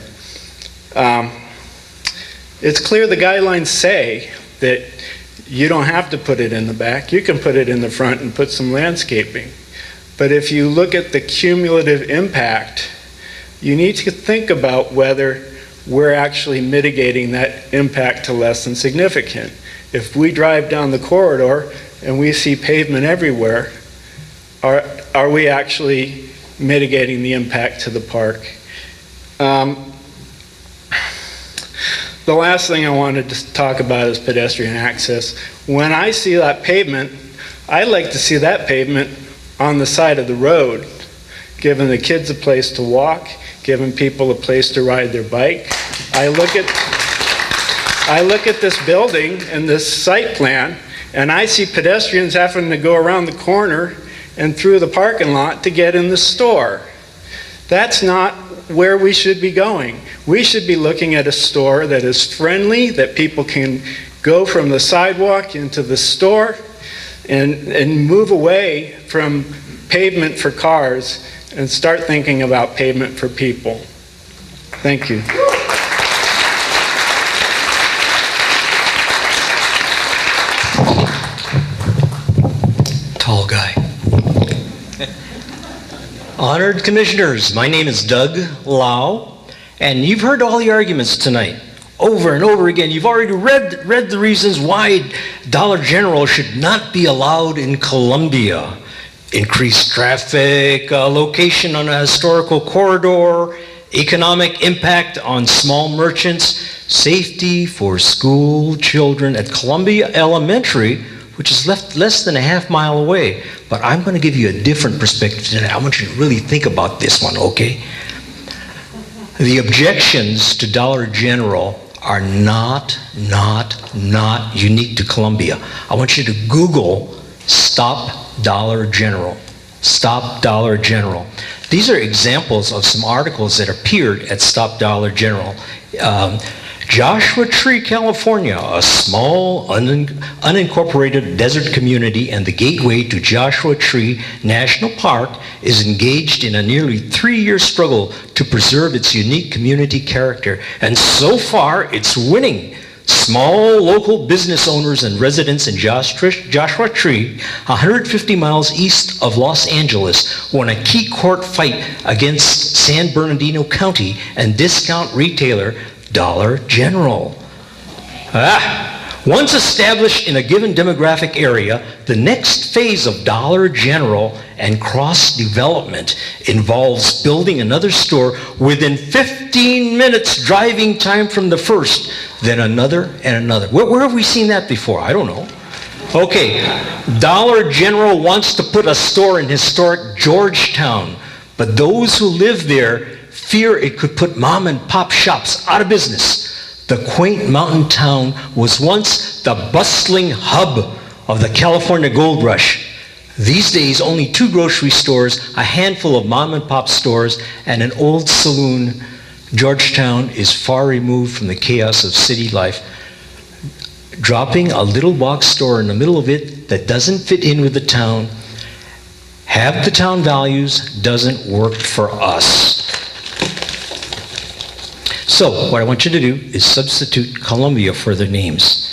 S21: It's clear the guidelines say that you don't have to put it in the back. You can put it in the front and put some landscaping. But if you look at the cumulative impact, you need to think about whether we're actually mitigating that impact to less than significant. If we drive down the corridor and we see pavement everywhere, are we actually mitigating the impact to the park? The last thing I wanted to talk about is pedestrian access. When I see that pavement, I like to see that pavement on the side of the road, giving the kids a place to walk, giving people a place to ride their bike. I look at this building and this site plan, and I see pedestrians having to go around the corner and through the parking lot to get in the store. That's not where we should be going. We should be looking at a store that is friendly, that people can go from the sidewalk into the store and move away from pavement for cars and start thinking about pavement for people. Thank you.
S2: Tall guy. Honored commissioners, my name is Doug Lau, and you've heard all the arguments tonight over and over again. You've already read the reasons why Dollar General should not be allowed in Columbia. Increased traffic, location on a historical corridor, economic impact on small merchants, safety for school children at Columbia Elementary, which is less than a half-mile away. But I'm going to give you a different perspective today. I want you to really think about this one, okay? The objections to Dollar General are not unique to Columbia. I want you to Google Stop Dollar General. Stop Dollar General. These are examples of some articles that appeared at Stop Dollar General. Joshua Tree, California, a small unincorporated desert community and the gateway to Joshua Tree National Park, is engaged in a nearly 3-year struggle to preserve its unique community character. And so far, it's winning. Small local business owners and residents in Joshua Tree, 150 miles east of Los Angeles, won a key court fight against San Bernardino County and discount retailer Dollar General. Once established in a given demographic area, the next phase of Dollar General and cross-development involves building another store within 15 minutes driving time from the first, then another and another. Where have we seen that before? I don't know. Okay, Dollar General wants to put a store in historic Georgetown, but those who live there fear it could put mom and pop shops out of business. The quaint mountain town was once the bustling hub of the California gold rush. These days, only 2 grocery stores, a handful of mom and pop stores, and an old saloon. Georgetown is far removed from the chaos of city life. Dropping a little box store in the middle of it that doesn't fit in with the town, have the town values, doesn't work for us. So what I want you to do is substitute Columbia for their names.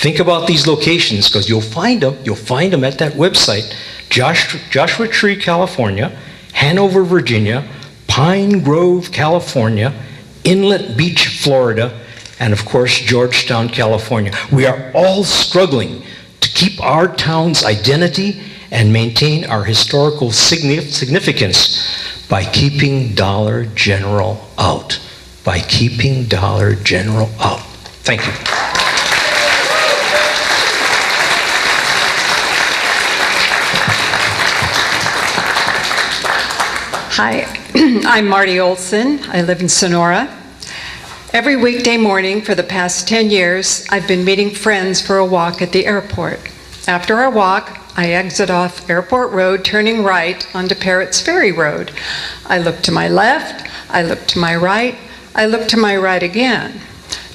S2: Think about these locations, because you'll find them at that website. Joshua Tree, California, Hanover, Virginia, Pine Grove, California, Inlet Beach, Florida, and of course Georgetown, California. We are all struggling to keep our town's identity and maintain our historical significance by keeping Dollar General out. By keeping Dollar General out. Thank you.
S4: Hi, I'm Marty Olson. I live in Sonora. Every weekday morning for the past 10 years, I've been meeting friends for a walk at the airport. After our walk, I exit off Airport Road, turning right onto Parrots Ferry Road. I look to my left, I look to my right, I look to my right again,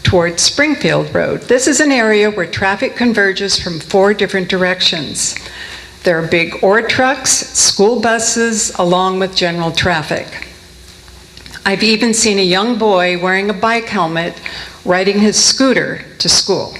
S4: towards Springfield Road. This is an area where traffic converges from 4 different directions.
S10: There are big ore trucks, school buses, along with general traffic. I've even seen a young boy wearing a bike helmet riding his scooter to school.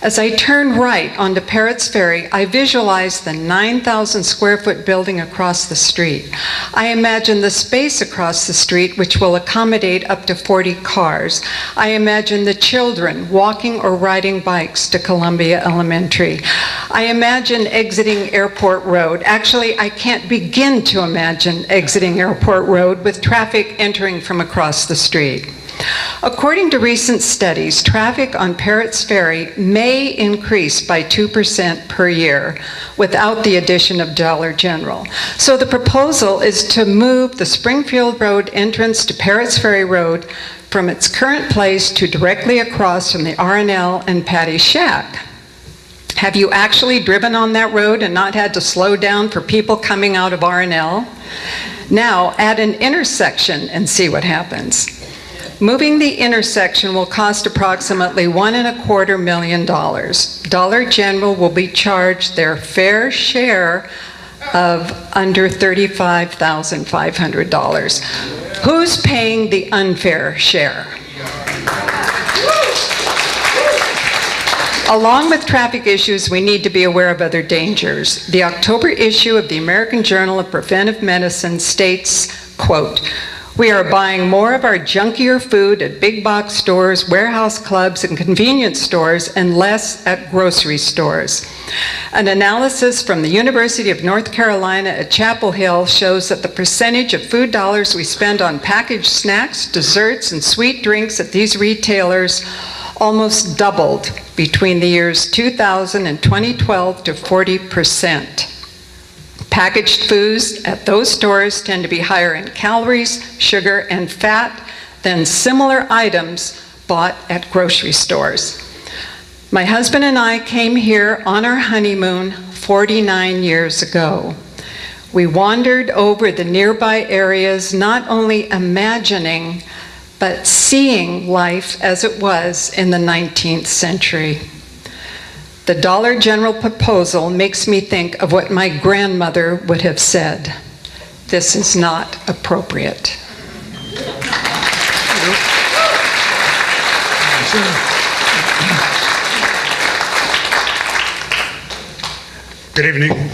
S10: As I turn right onto Parrots Ferry, I visualize the 9,000 square foot building across the street. I imagine the space across the street, which will accommodate up to 40 cars. I imagine the children walking or riding bikes to Columbia Elementary. I imagine exiting Airport Road. Actually, I can't begin to imagine exiting Airport Road with traffic entering from across the street. According to recent studies, traffic on Parrots Ferry may increase by 2% per year without the addition of Dollar General. So the proposal is to move the Springfield Road entrance to Parrots Ferry Road from its current place to directly across from the R&L and Patty Shack. Have you actually driven on that road and not had to slow down for people coming out of R&L? Now add an intersection and see what happens. Moving the intersection will cost approximately $1.25 million. Dollar General will be charged their fair share of under $35,500. Who's paying the unfair share? Along with traffic issues, we need to be aware of other dangers. The October issue of the American Journal of Preventive Medicine states, quote, "We are buying more of our junkier food at big box stores, warehouse clubs, and convenience stores, and less at grocery stores." An analysis from the University of North Carolina at Chapel Hill shows that the percentage of food dollars we spend on packaged snacks, desserts, and sweet drinks at these retailers almost doubled between the years 2000 and 2012 to 40%. Packaged foods at those stores tend to be higher in calories, sugar, and fat than similar items bought at grocery stores. My husband and I came here on our honeymoon 49 years ago. We wandered over the nearby areas, not only imagining, but seeing life as it was in the 19th century. The Dollar General proposal makes me think of what my grandmother would have said. This is not appropriate.
S3: Good evening.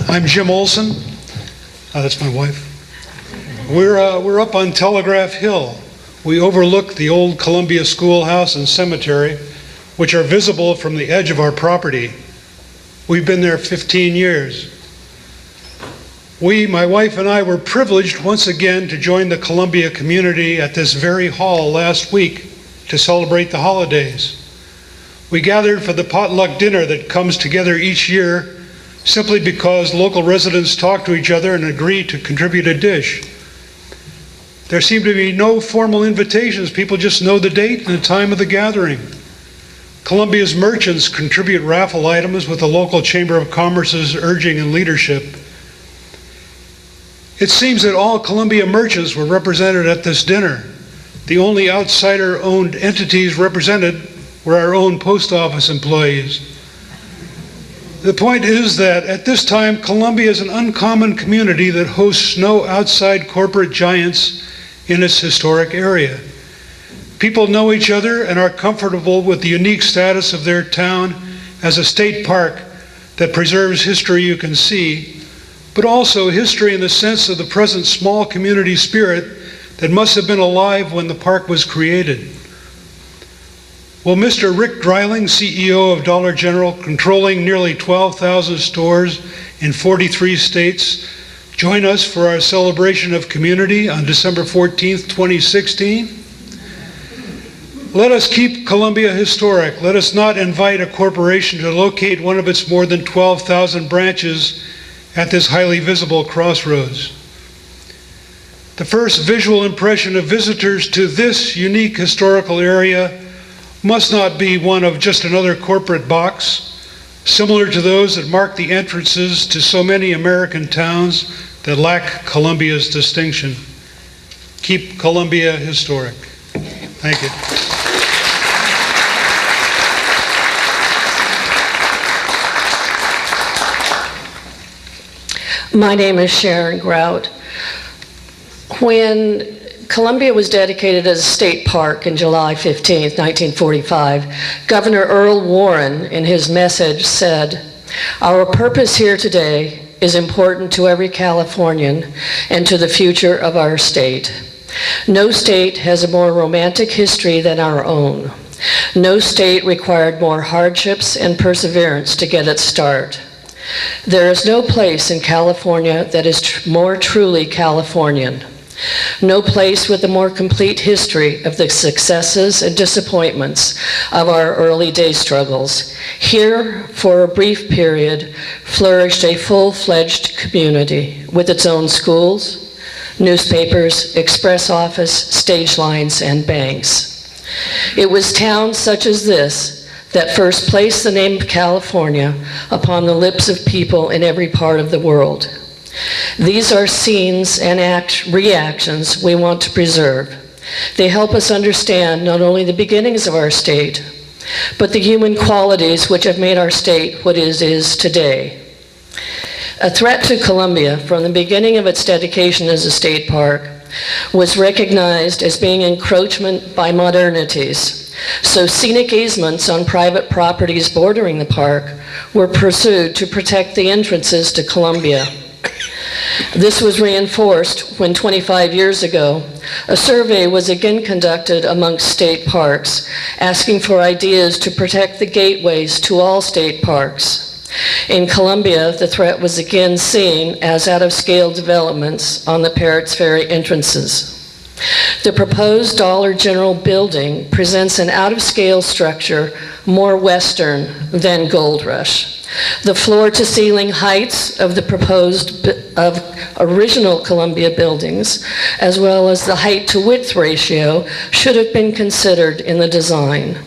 S3: I'm Jim Olson. That's my wife. We're up on Telegraph Hill. We overlook the old Columbia Schoolhouse and cemetery, which are visible from the edge of our property. We've been there 15 years. My wife and I, were privileged once again to join the Columbia community at this very hall last week to celebrate the holidays. We gathered for the potluck dinner that comes together each year simply because local residents talk to each other and agree to contribute a dish. There seem to be no formal invitations. People just know the date and the time of the gathering. Columbia's merchants contribute raffle items with the local Chamber of Commerce's urging and leadership. It seems that all Columbia merchants were represented at this dinner. The only outsider-owned entities represented were our own post office employees. The point is that at this time, Columbia is an uncommon community that hosts no outside corporate giants in its historic area. People know each other and are comfortable with the unique status of their town as a state park that preserves history you can see, but also history in the sense of the present small community spirit that must have been alive when the park was created. Will Mr. Rick Dreiling, CEO of Dollar General, controlling nearly 12,000 stores in 43 states, join us for our celebration of community on December 14th, 2016? Let us keep Columbia historic. Let us not invite a corporation to locate one of its more than 12,000 branches at this highly visible crossroads. The first visual impression of visitors to this unique historical area must not be one of just another corporate box, similar to those that mark the entrances to so many American towns that lack Columbia's distinction. Keep Columbia historic. Thank you.
S5: My name is Sharon Grout. When Columbia was dedicated as a state park in July 15, 1945, Governor Earl Warren, in his message, said, "Our purpose here today is important to every Californian and to the future of our state. No state has a more romantic history than our own. No state required more hardships and perseverance to get its start. There is no place in California that is more truly Californian. No place with a more complete history of the successes and disappointments of our early day struggles. Here, for a brief period, flourished a full-fledged community with its own schools, newspapers, express office, stage lines, and banks. It was towns such as this that first placed the name of California upon the lips of people in every part of the world. These are scenes and reactions we want to preserve. They help us understand not only the beginnings of our state, but the human qualities which have made our state what it is today. A threat to Columbia from the beginning of its dedication as a state park was recognized as being encroachment by modernities. So scenic easements on private properties bordering the park were pursued to protect the entrances to Columbia. This was reinforced when 25 years ago, a survey was again conducted amongst state parks, asking for ideas to protect the gateways to all state parks. In Columbia, the threat was again seen as out-of-scale developments on the Parrots Ferry entrances. The proposed Dollar General building presents an out-of-scale structure more Western than Gold Rush. The floor-to-ceiling heights of the proposed original Columbia buildings, as well as the height-to-width ratio, should have been considered in the design.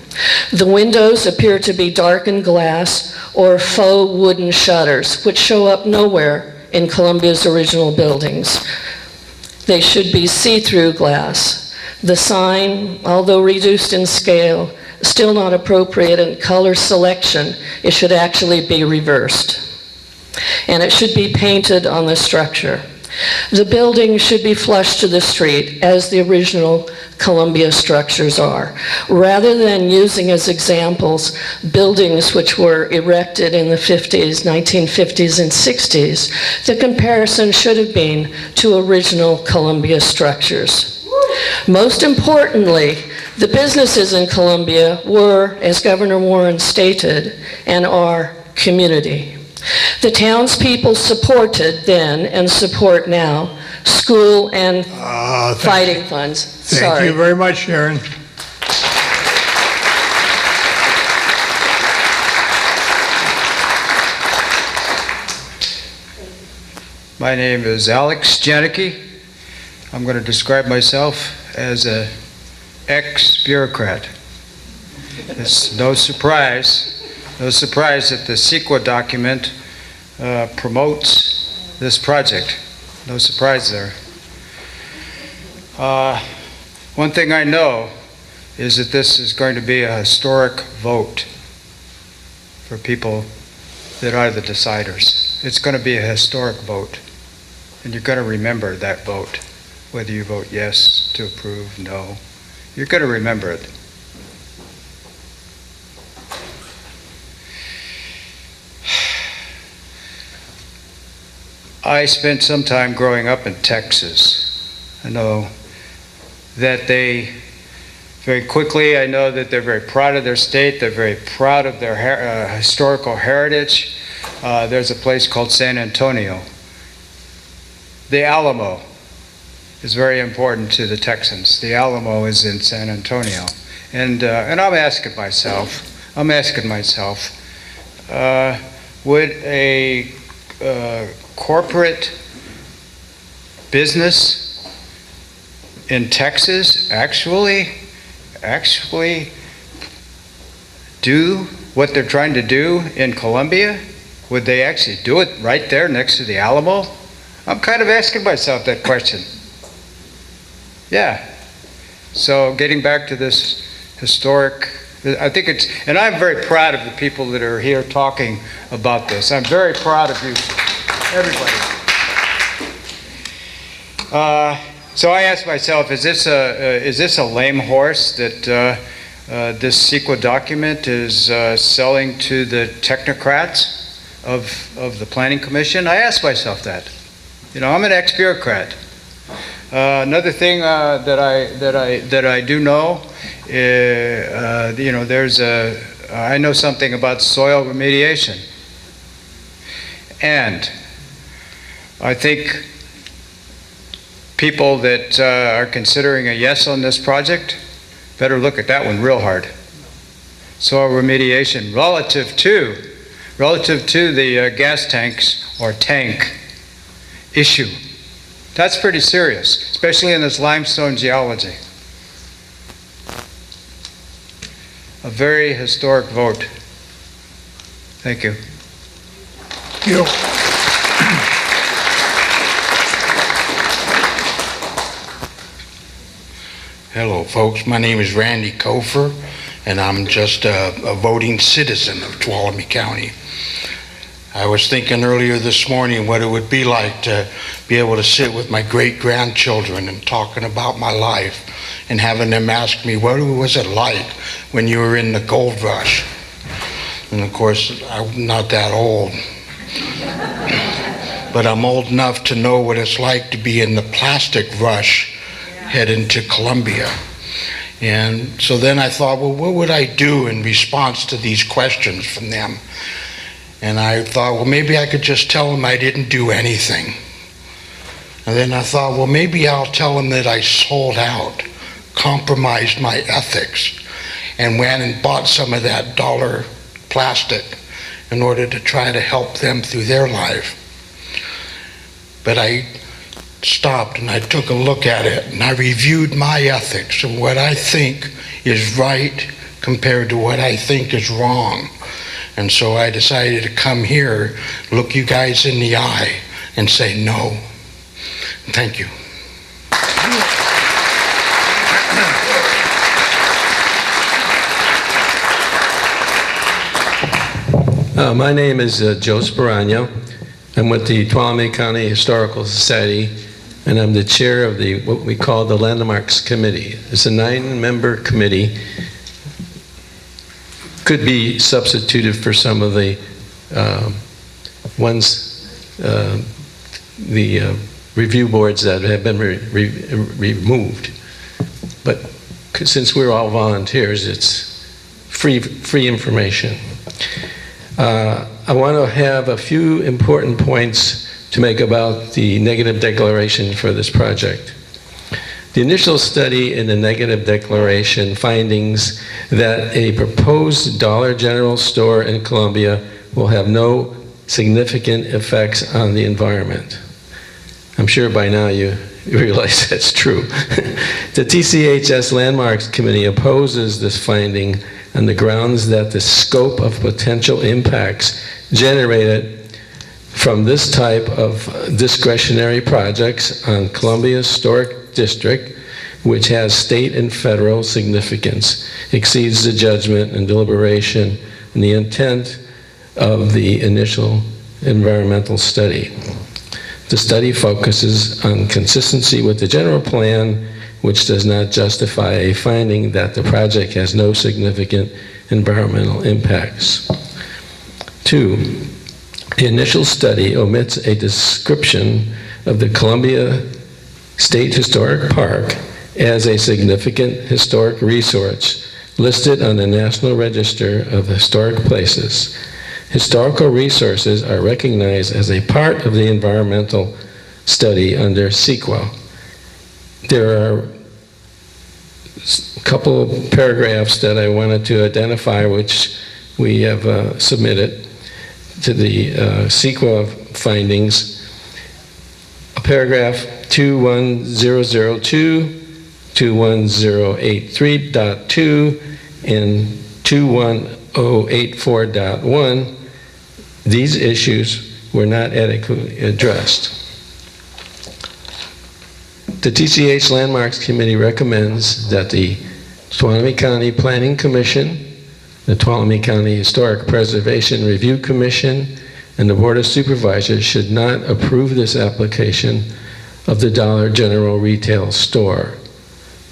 S5: The windows appear to be darkened glass or faux wooden shutters, which show up nowhere in Columbia's original buildings. They should be see-through glass. The sign, although reduced in scale, still not appropriate in color selection. It should actually be reversed. And it should be painted on the structure. The building should be flush to the street, as the original Columbia structures are, rather than using as examples buildings which were erected in the 50s, 1950s, and 60s. The comparison should have been to original Columbia structures. Most importantly, the businesses in Columbia were, as Governor Warren stated, and are community. The townspeople supported then and support now school and fighting funds.
S1: Thank you very much, Sharon.
S22: My name is Alex Janicki. I'm going to describe myself as an ex-bureaucrat. It's no surprise that the CEQA document promotes this project. No surprise there. One thing I know is that this is going to be a historic vote for people that are the deciders. It's going to be a historic vote, and you're going to remember that vote, whether you vote yes to approve, no. You're going to remember it. I spent some time growing up in Texas. I know that they very quickly, I know that they're very proud of their state, they're very proud of their historical heritage. There's a place called San Antonio. The Alamo is very important to the Texans. The Alamo is in San Antonio. And I'm asking myself, would a corporate business in Texas actually do what they're trying to do in Columbia? Would they actually do it right there next to the Alamo? I'm kind of asking myself that question. Yeah. So getting back to this historic, I think it's, and I'm very proud of the people that are here talking about this. I'm very proud of you, everybody. So I asked myself, is this a lame horse that this CEQA document is selling to the technocrats of the Planning Commission? I asked myself that. You know, I'm an ex-bureaucrat. Another thing that I do know, you know, I know something about soil remediation, and I think people that are considering a yes on this project better look at that one real hard. Soil remediation relative to the gas tanks or tank issue. That's pretty serious, especially in this limestone geology. A very historic vote. Thank you.
S6: Hello, folks. My name is Randy Kofer, and I'm just a voting citizen of Tuolumne County. I was thinking earlier this morning what it would be like to be able to sit with my great-grandchildren and talking about my life and having them ask me, what was it like when you were in the gold rush? And of course, I'm not that old. But I'm old enough to know what it's like to be in the plastic rush heading to Columbia. And so then I thought, well, what would I do in response to these questions from them? And I thought, well, maybe I could just tell them I didn't do anything. And then I thought, well, maybe I'll tell them that I sold out, compromised my ethics, and went and bought some of that dollar plastic in order to try to help them through their life. But I stopped and I took a look at it and I reviewed my ethics and what I think is right compared to what I think is wrong. And so I decided to come here, look you guys in the eye, and say no. Thank you.
S7: My name is Joe Sperano. I'm with the Tuolumne County Historical Society, and I'm the chair of what we call the Landmarks Committee. It's a 9-member committee. Could be substituted for some of the review boards that have been removed. But since we're all volunteers, it's free information. I want to have a few important points to make about the negative declaration for this project. The initial study in the negative declaration findings that a proposed Dollar General store in Columbia will have no significant effects on the environment. I'm sure by now you realize that's true. The TCHS Landmarks Committee opposes this finding on the grounds that the scope of potential impacts generated from this type of discretionary projects on Columbia Historic District, which has state and federal significance, exceeds the judgment and deliberation and the intent of the initial environmental study. The study focuses on consistency with the general plan, which does not justify a finding that the project has no significant environmental impacts. 2, the initial study omits a description of the Columbia State Historic Park as a significant historic resource listed on the National Register of Historic Places. Historical resources are recognized as a part of the environmental study under CEQA. There are a couple of paragraphs that I wanted to identify, which we have submitted to the CEQA findings. Paragraph 21002, 21083.2, and 21084.1, these issues were not adequately addressed. The TCH Landmarks Committee recommends that the Tuolumne County Planning Commission, the Tuolumne County Historic Preservation Review Commission, and the Board of Supervisors should not approve this application of the Dollar General retail store,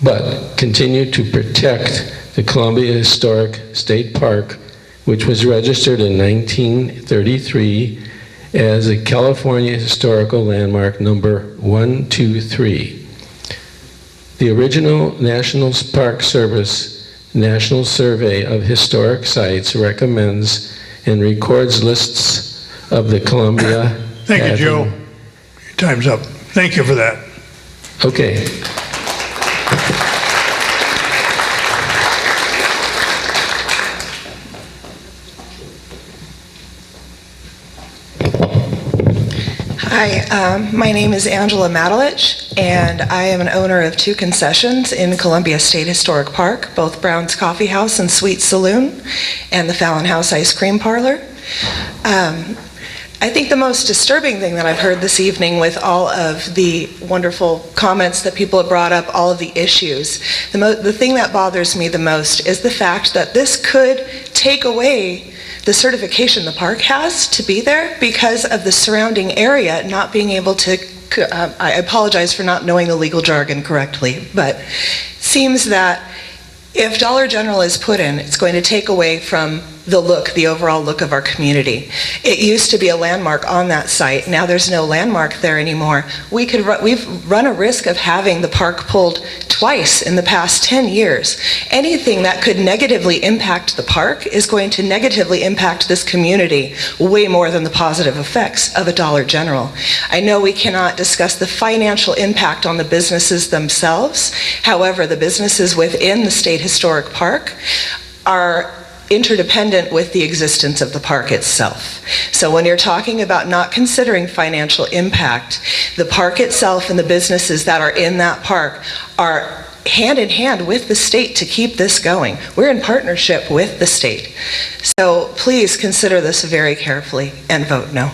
S7: but continue to protect the Columbia Historic State Park, which was registered in 1933 as a California Historical Landmark number 123. The original National Park Service National Survey of Historic Sites recommends and records lists of the Columbia.
S1: Thank you, Joe. Your time's up. Thank you for that.
S7: Okay.
S8: Hi, my name is Angela Matalich, and I am an owner of 2 concessions in Columbia State Historic Park, both Brown's Coffee House and Sweet Saloon, and the Fallon House Ice Cream Parlor. I think the most disturbing thing that I've heard this evening, with all of the wonderful comments that people have brought up, all of the issues, the thing that bothers me the most is the fact that this could take away the certification the park has to be there because of the surrounding area not being able to, I apologize for not knowing the legal jargon correctly, but it seems that if Dollar General is put in, it's going to take away from the overall look of our community. It used to be a landmark on that site. Now there's no landmark there anymore. We've run a risk of having the park pulled twice in the past 10 years. Anything that could negatively impact the park is going to negatively impact this community way more than the positive effects of a Dollar General. I know we cannot discuss the financial impact on the businesses themselves. However, the businesses within the State Historic Park are interdependent with the existence of the park itself. So when you're talking about not considering financial impact, the park itself and the businesses that are in that park are hand in hand with the state to keep this going. We're in partnership with the state. So please consider this very carefully and vote no.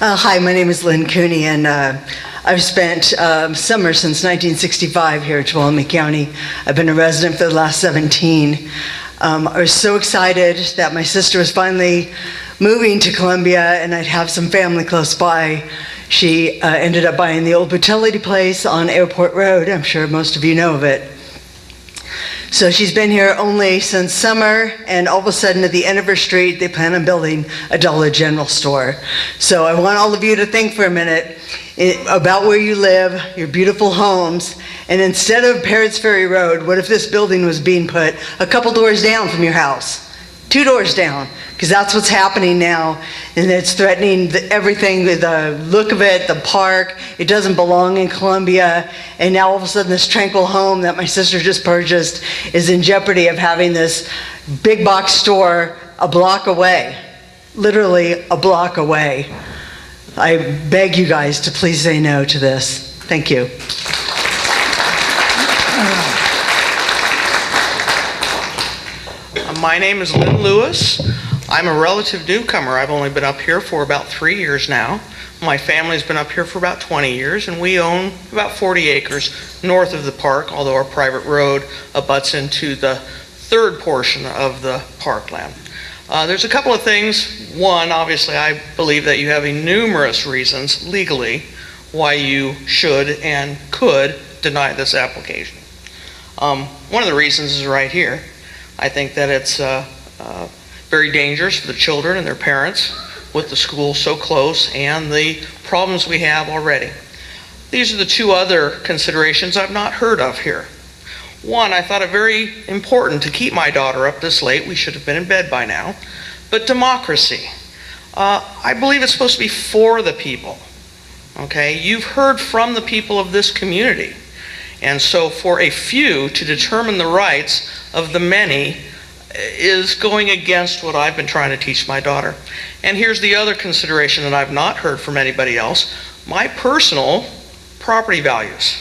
S9: Hi, my name is Lynn Cooney, and I've spent summer since 1965 here at Tuolumne County. I've been a resident for the last 17. I was so excited that my sister was finally moving to Columbia and I'd have some family close by. She ended up buying the old utility place on Airport Road. I'm sure most of you know of it. So she's been here only since summer, and all of a sudden at the end of her street, they plan on building a Dollar General store. So I want all of you to think for a minute about where you live, your beautiful homes, and instead of Parrots Ferry Road, what if this building was being put a couple doors down from your house? 2 doors down, because that's what's happening now, and it's threatening everything, the look of it, the park. It doesn't belong in Columbia, and now all of a sudden this tranquil home that my sister just purchased is in jeopardy of having this big box store a block away, literally a block away. I beg you guys to please say no to this. Thank you.
S23: My name is Lynn Lewis. I'm a relative newcomer. I've only been up here for about 3 years now. My family's been up here for about 20 years, and we own about 40 acres north of the park, although our private road abuts into the third portion of the parkland. There's a couple of things. One, obviously, I believe that you have numerous reasons legally why you should and could deny this application. One of the reasons is right here. I think that it's very dangerous for the children and their parents with the school so close and the problems we have already. These are the 2 other considerations I've not heard of here. One, I thought it very important to keep my daughter up this late. We should have been in bed by now. But democracy. I believe it's supposed to be for the people. Okay? You've heard from the people of this community. And so for a few to determine the rights of the many is going against what I've been trying to teach my daughter. And here's the other consideration that I've not heard from anybody else. My personal property values.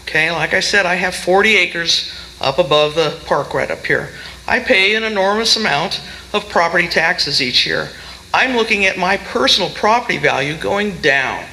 S23: Okay, like I said, I have 40 acres up above the park right up here. I pay an enormous amount of property taxes each year. I'm looking at my personal property value going down.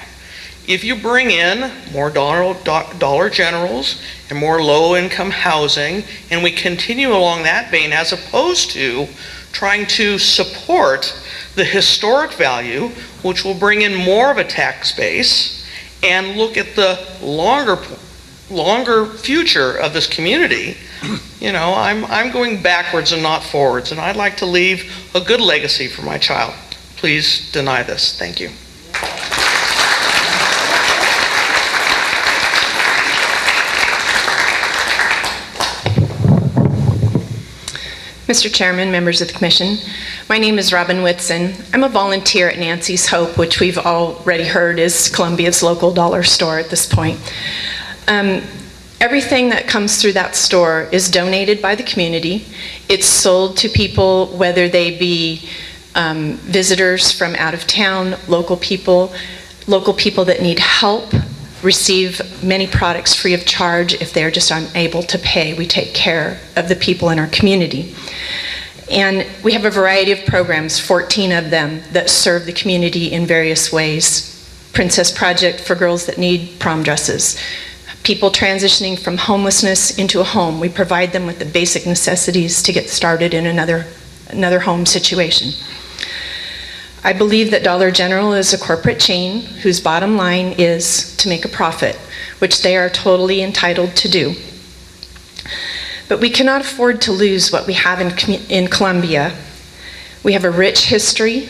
S23: If you bring in more Dollar Generals and more low-income housing, and we continue along that vein as opposed to trying to support the historic value, which will bring in more of a tax base, and look at the longer future of this community. You know, I'm going backwards and not forwards, and I'd like to leave a good legacy for my child. Please deny this. Thank you.
S11: Mr. Chairman, members of the Commission, my name is Robin Whitson. I'm a volunteer at Nancy's Hope, which we've already heard is Columbia's local dollar store at this point. Everything that comes through that store is donated by the community. It's sold to people, whether they be visitors from out of town, local people that need help, receive many products free of charge if they're just unable to pay. We take care of the people in our community. And we have a variety of programs, 14 of them, that serve the community in various ways. Princess Project for girls that need prom dresses. People transitioning from homelessness into a home. We provide them with the basic necessities to get started in another home situation. I believe that Dollar General is a corporate chain whose bottom line is to make a profit, which they are totally entitled to do. But we cannot afford to lose what we have in Columbia. We have a rich history,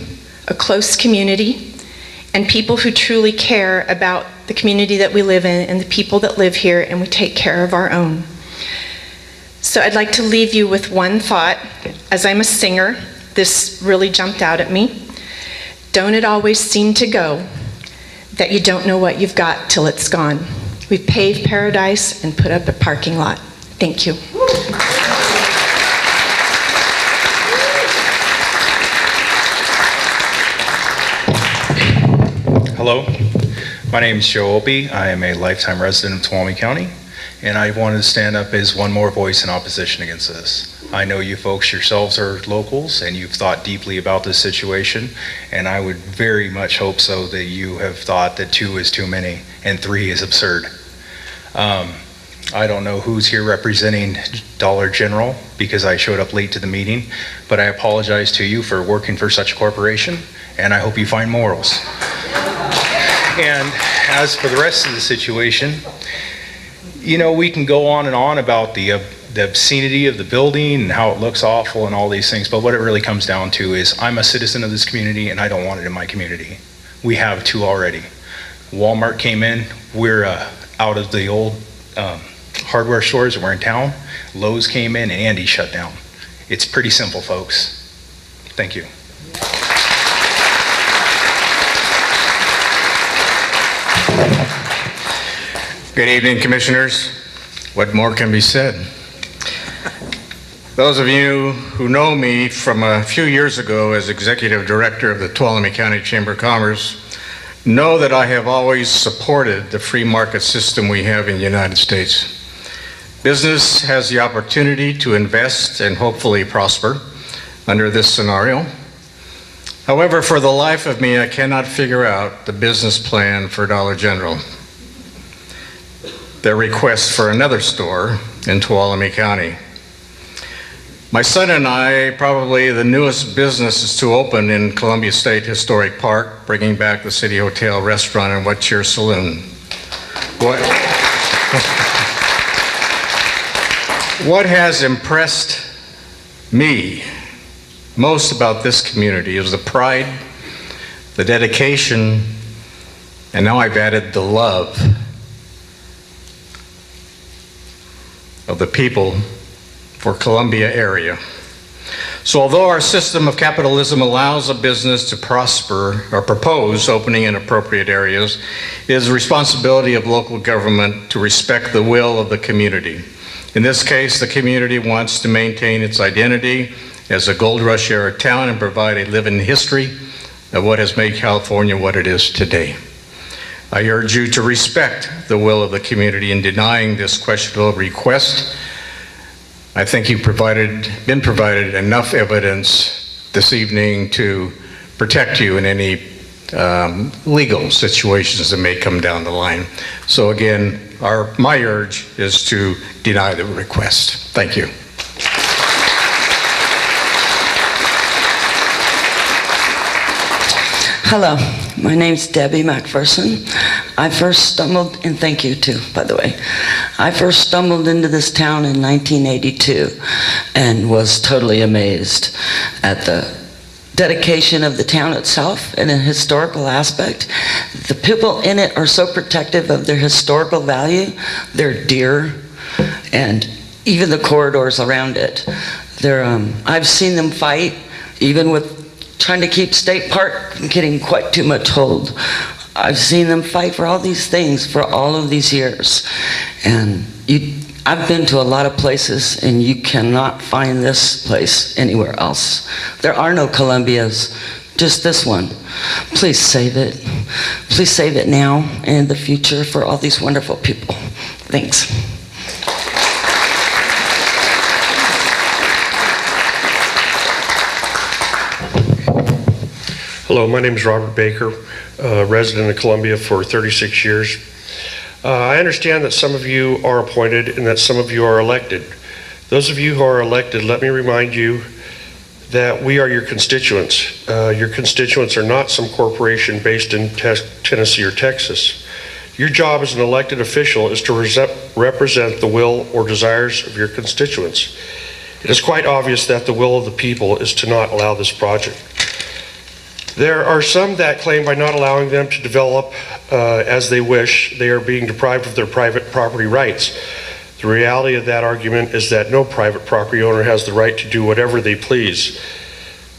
S11: a close community, and people who truly care about the community that we live in and the people that live here, and we take care of our own. So I'd like to leave you with one thought. As I'm a singer, this really jumped out at me. Don't it always seem to go that you don't know what you've got till it's gone? We've paved paradise and put up a parking lot. Thank you.
S12: Hello, my name is Joe Opie. I am a lifetime resident of Tuolumne County, and I wanted to stand up as one more voice in opposition against this. I know you folks yourselves are locals and you've thought deeply about this situation, and I would very much hope so that you have thought that 2 is too many and 3 is absurd. I don't know who's here representing Dollar General because I showed up late to the meeting, but I apologize to you for working for such a corporation, and I hope you find morals. And as for the rest of the situation, you know, we can go on and on about the obscenity of the building and how it looks awful and all these things, but what it really comes down to is I'm a citizen of this community and I don't want it in my community. We have 2 already. Walmart came in, we're out of the old hardware stores that were in town. Lowe's came in and Andy shut down. It's pretty simple, folks. Thank you.
S13: Good evening, Commissioners. What more can be said? Those of you who know me from a few years ago as Executive Director of the Tuolumne County Chamber of Commerce know that I have always supported the free market system we have in the United States. Business has the opportunity to invest and hopefully prosper under this scenario. However, for the life of me, I cannot figure out the business plan for Dollar General. Their request for another store in Tuolumne County. My son and I, probably the newest businesses to open in Columbia State Historic Park, bringing back the City Hotel restaurant and What Cheer Saloon. What has impressed me most about this community is the pride, the dedication, and now I've added the love of the people for Columbia area. So although our system of capitalism allows a business to prosper or propose opening in appropriate areas, it is the responsibility of local government to respect the will of the community. In this case, the community wants to maintain its identity as a gold rush era town and provide a living history of what has made California what it is today. I urge you to respect the will of the community in denying this questionable request. I think you've been provided enough evidence this evening to protect you in any legal situations that may come down the line. So again, my urge is to deny the request. Thank you.
S14: Hello, my name's Debbie McPherson. I first stumbled, and thank you too, by the way. I first stumbled into this town in 1982 and was totally amazed at the dedication of the town itself and a historical aspect. The people in it are so protective of their historical value, their deer, and even the corridors around it. I've seen them fight, even with trying to keep State Park from getting quite too much hold. I've seen them fight for all these things for all of these years. And I've been to a lot of places, and you cannot find this place anywhere else. There are no Columbias, just this one. Please save it. Please save it now and in the future for all these wonderful people. Thanks.
S15: Hello, my name is Robert Baker, resident of Columbia for 36 years. I understand that some of you are appointed and that some of you are elected. Those of you who are elected, let me remind you that we are your constituents. Your constituents are not some corporation based in Tennessee or Texas. Your job as an elected official is to represent the will or desires of your constituents. It is quite obvious that the will of the people is to not allow this project. There are some that claim by not allowing them to develop as they wish, they are being deprived of their private property rights. The reality of that argument is that no private property owner has the right to do whatever they please.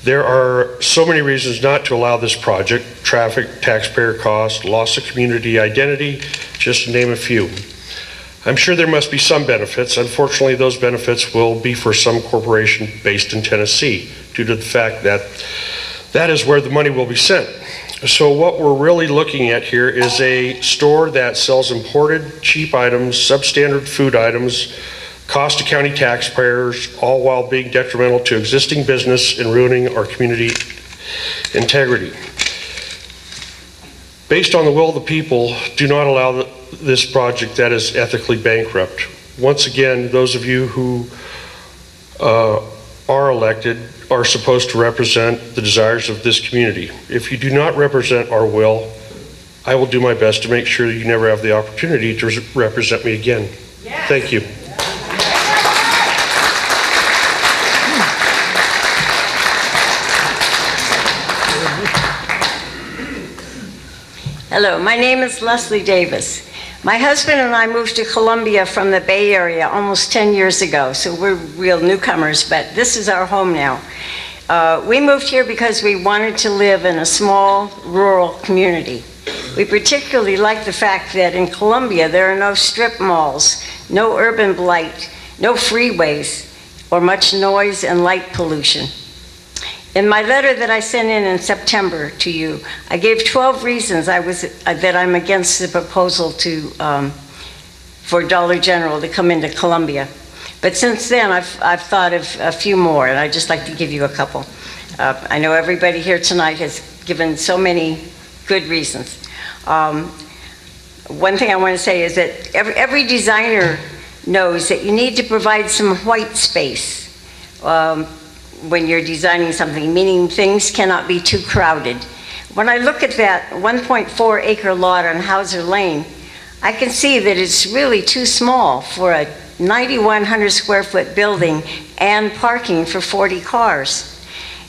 S15: There are so many reasons not to allow this project: traffic, taxpayer cost, loss of community identity, just to name a few. I'm sure there must be some benefits. Unfortunately, those benefits will be for some corporation based in Tennessee, due to the fact that that is where the money will be sent. So what we're really looking at here is a store that sells imported, cheap items, substandard food items, cost to county taxpayers, all while being detrimental to existing business and ruining our community integrity. Based on the will of the people, do not allow this project that is ethically bankrupt. Once again, those of you who are elected are supposed to represent the desires of this community. If you do not represent our will, I will do my best to make sure you never have the opportunity to represent me again. Yes. Thank you.
S16: Hello, my name is Leslie Davis. My husband and I moved to Columbia from the Bay Area almost 10 years ago, so we're real newcomers, but this is our home now. We moved here because we wanted to live in a small, rural community. We particularly like the fact that in Columbia there are no strip malls, no urban blight, no freeways, or much noise and light pollution. In my letter that I sent in September to you, I gave 12 reasons that I'm against the proposal for Dollar General to come into Columbia. But since then, I've thought of a few more, and I'd just like to give you a couple. I know everybody here tonight has given so many good reasons. One thing I want to say is that every designer knows that you need to provide some white space when you're designing something, meaning things cannot be too crowded. When I look at that 1.4 acre lot on Hauser Lane, I can see that it's really too small for a 9,100 square foot building and parking for 40 cars.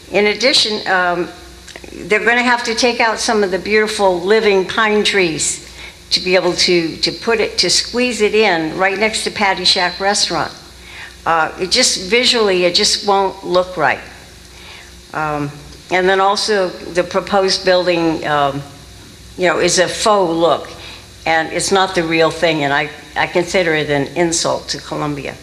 S16: In addition, they're going to have to take out some of the beautiful living pine trees to be able to squeeze it in right next to Patty Shack Restaurant. Visually, it just won't look right. And then also the proposed building, is a faux look, and it's not the real thing, and I consider it an insult to Columbia.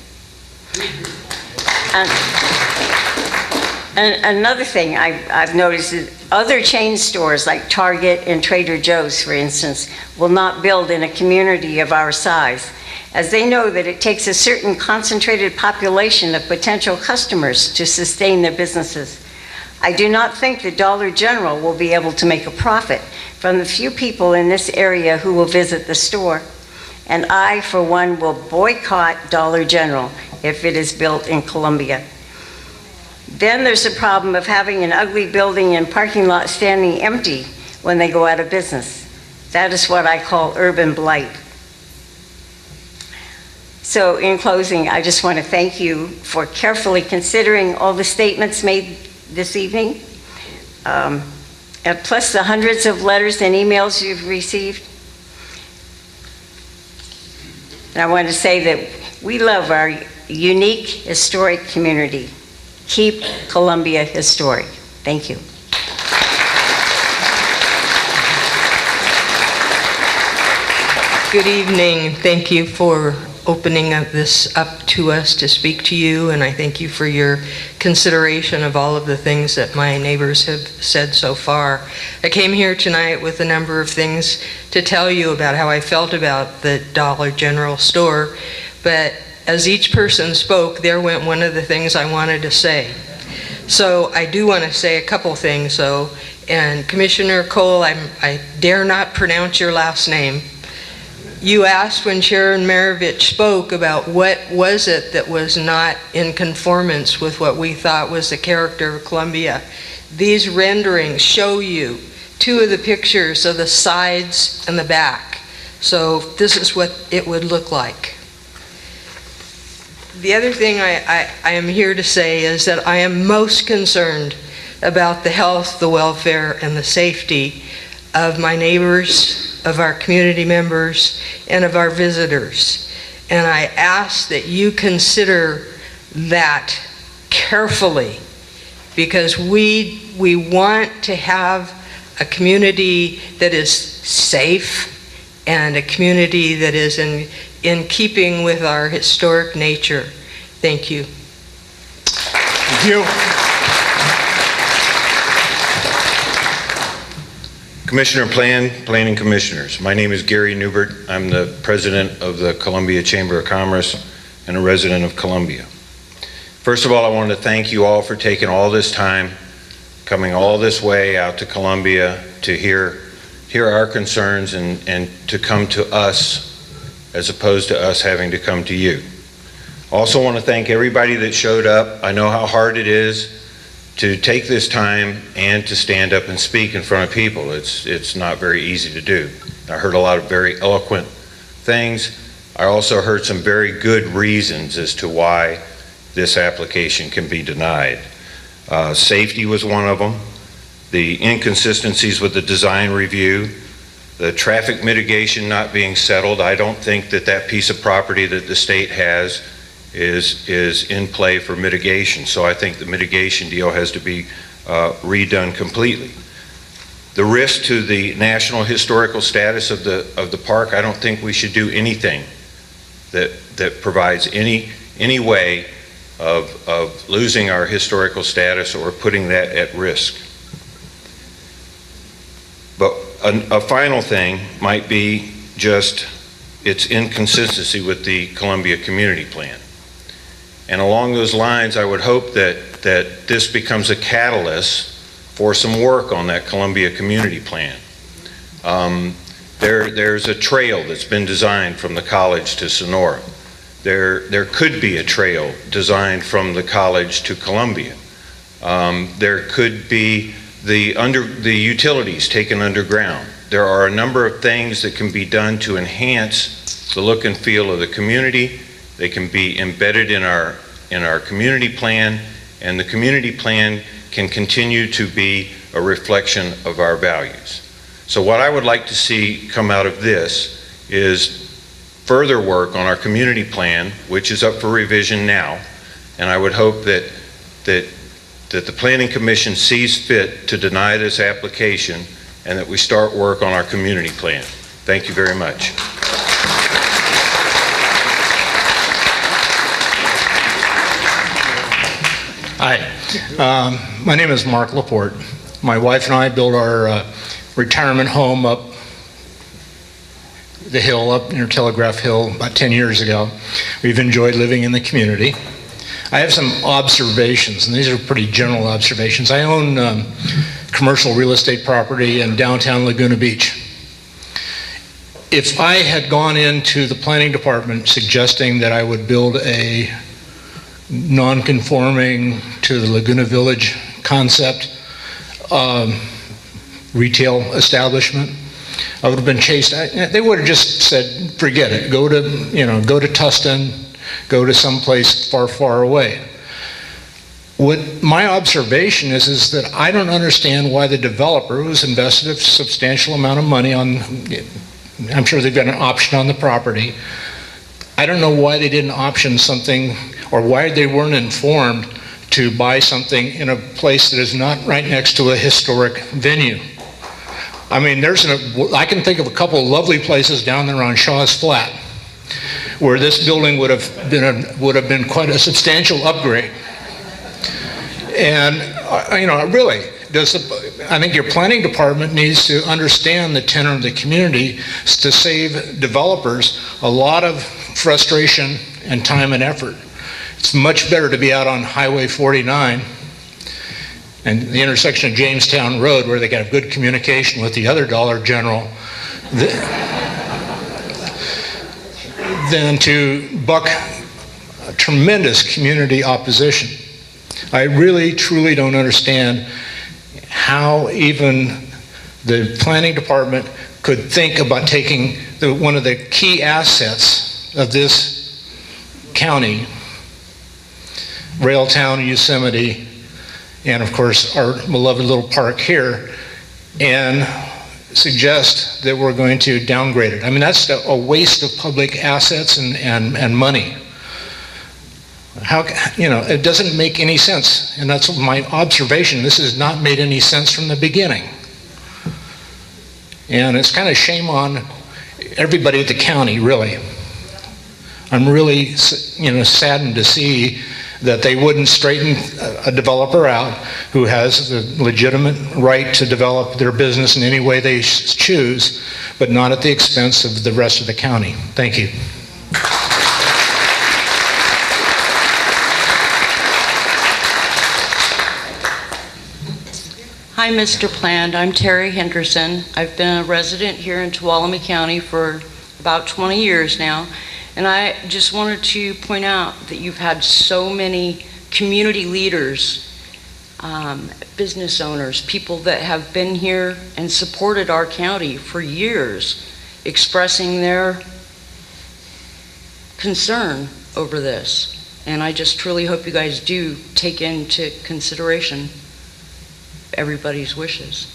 S16: And another thing I've noticed is other chain stores like Target and Trader Joe's, for instance, will not build in a community of our size, as they know that it takes a certain concentrated population of potential customers to sustain their businesses. I do not think the Dollar General will be able to make a profit from the few people in this area who will visit the store. And I, for one, will boycott Dollar General if it is built in Columbia. Then there's the problem of having an ugly building and parking lot standing empty when they go out of business. That is what I call urban blight. So in closing, I just want to thank you for carefully considering all the statements made this evening, and plus the hundreds of letters and emails you've received. And I want to say that we love our unique historic community. Keep Columbia historic. Thank you.
S17: Good evening. Thank you for opening this up to us to speak to you, and I thank you for your consideration of all of the things that my neighbors have said so far. I came here tonight with a number of things to tell you about how I felt about the Dollar General store, but as each person spoke, there went one of the things I wanted to say. So I do want to say a couple things, though, and Commissioner Cole, I dare not pronounce your last name. You asked when Sharon Maravich spoke about what was it that was not in conformance with what we thought was the character of Columbia. These renderings show you two of the pictures of the sides and the back. So this is what it would look like. The other thing I am here to say is that I am most concerned about the health, the welfare, and the safety of my neighbors, of our community members, and of our visitors. And I ask that you consider that carefully, because we want to have a community that is safe and a community that is in keeping with our historic nature. Thank you.
S1: Thank you.
S18: Commissioner Planning Commissioners, my name is Gary Newbert. I'm the president of the Columbia Chamber of Commerce and a resident of Columbia. First of all, I want to thank you all for taking all this time, coming all this way out to Columbia to hear our concerns and to come to us as opposed to us having to come to you. Also want to thank everybody that showed up. I know how hard it is to take this time and to stand up and speak in front of people. It's not very easy to do. I heard a lot of very eloquent things. I also heard some very good reasons as to why this application can be denied. Safety was one of them. The inconsistencies with the design review, the traffic mitigation not being settled. I don't think that that piece of property that the state has is in play for mitigation. So I think the mitigation deal has to be redone completely. The risk to the national historical status of the park, I don't think we should do anything that provides any way of losing our historical status or putting that at risk. But a final thing might be just its inconsistency with the Columbia Community Plan. And along those lines, I would hope that this becomes a catalyst for some work on that Columbia Community Plan. There's a trail that's been designed from the college to Sonora. There could be a trail designed from the college to Columbia. There could be the utilities taken underground. There are a number of things that can be done to enhance the look and feel of the community. They can be embedded in our community plan, and the community plan can continue to be a reflection of our values. So what I would like to see come out of this is further work on our community plan, which is up for revision now, and I would hope that the Planning Commission sees fit to deny this application and that we start work on our community plan. Thank you very much.
S13: Hi, my name is Mark Laporte. My wife and I built our retirement home up the hill, up near Telegraph Hill, about 10 years ago. We've enjoyed living in the community. I have some observations, and these are pretty general observations. I own commercial real estate property in downtown Laguna Beach. If I had gone into the planning department suggesting that I would build a non-conforming to the Laguna Village concept
S6: retail establishment. I would have been chased. They would have just said, forget it. Go to Tustin, go to someplace far, far away. What my observation is that I don't understand why the developer, who's invested a substantial amount of money on, I'm sure they've got an option on the property. I don't know why they didn't option something, or why they weren't informed to buy something in a place that is not right next to a historic venue. I mean, I can think of a couple of lovely places down there on Shaw's Flat where this building would have been quite a substantial upgrade. And really, I think your planning department needs to understand the tenor of the community to save developers a lot of frustration and time and effort. It's much better to be out on Highway 49 and the intersection of Jamestown Road, where they got good communication with the other Dollar General, than to buck a tremendous community opposition. I really, truly don't understand how even the planning department could think about taking one of the key assets of this county, Railtown, Yosemite, and of course our beloved little park here, and suggest that we're going to downgrade it. I mean, that's a waste of public assets and money. It doesn't make any sense, and that's my observation. This has not made any sense from the beginning. And it's kind of shame on everybody at the county, really. I'm really, saddened to see that they wouldn't straighten a developer out who has the legitimate right to develop their business in any way they choose, but not at the expense of the rest of the county. Thank you.
S19: Hi, Mr. Pland. I'm Terry Henderson. I've been a resident here in Tuolumne County for about 20 years now. And I just wanted to point out that you've had so many community leaders, business owners, people that have been here and supported our county for years, expressing their concern over this. And I just truly hope you guys do take into consideration everybody's wishes.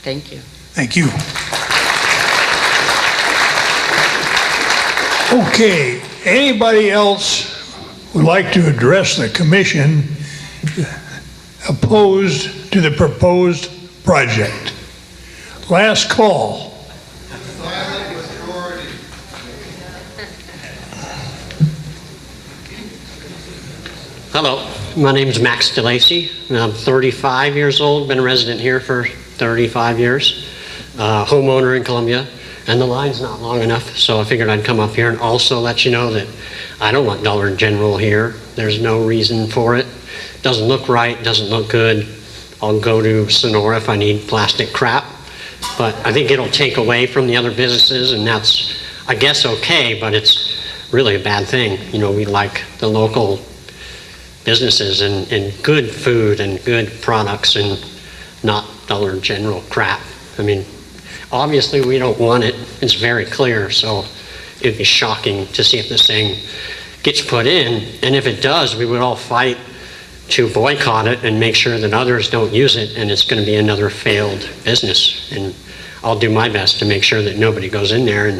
S19: Thank you.
S1: Thank you. Okay, anybody else would like to address the commission opposed to the proposed project? Last call.
S20: Hello, my name is Max DeLacy. I'm 35 years old, been a resident here for 35 years, homeowner in Columbia. And the line's not long enough, so I figured I'd come up here and also let you know that I don't want Dollar General here. There's no reason for it. Doesn't look right, doesn't look good. I'll go to Sonora if I need plastic crap. But I think it'll take away from the other businesses, and that's, I guess, okay, but it's really a bad thing. We like the local businesses and good food and good products and not Dollar General crap. I mean, obviously, we don't want it. It's very clear, so it'd be shocking to see if this thing gets put in. And if it does, we would all fight to boycott it and make sure that others don't use it, and it's going to be another failed business. And I'll do my best to make sure that nobody goes in there, and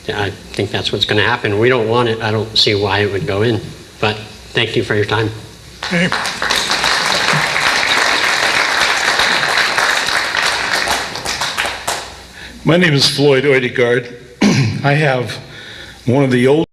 S20: I think that's what's going to happen. We don't want it. I don't see why it would go in. But thank you for your time.
S1: Okay.
S21: My name is Floyd Oedegaard. I have one of the old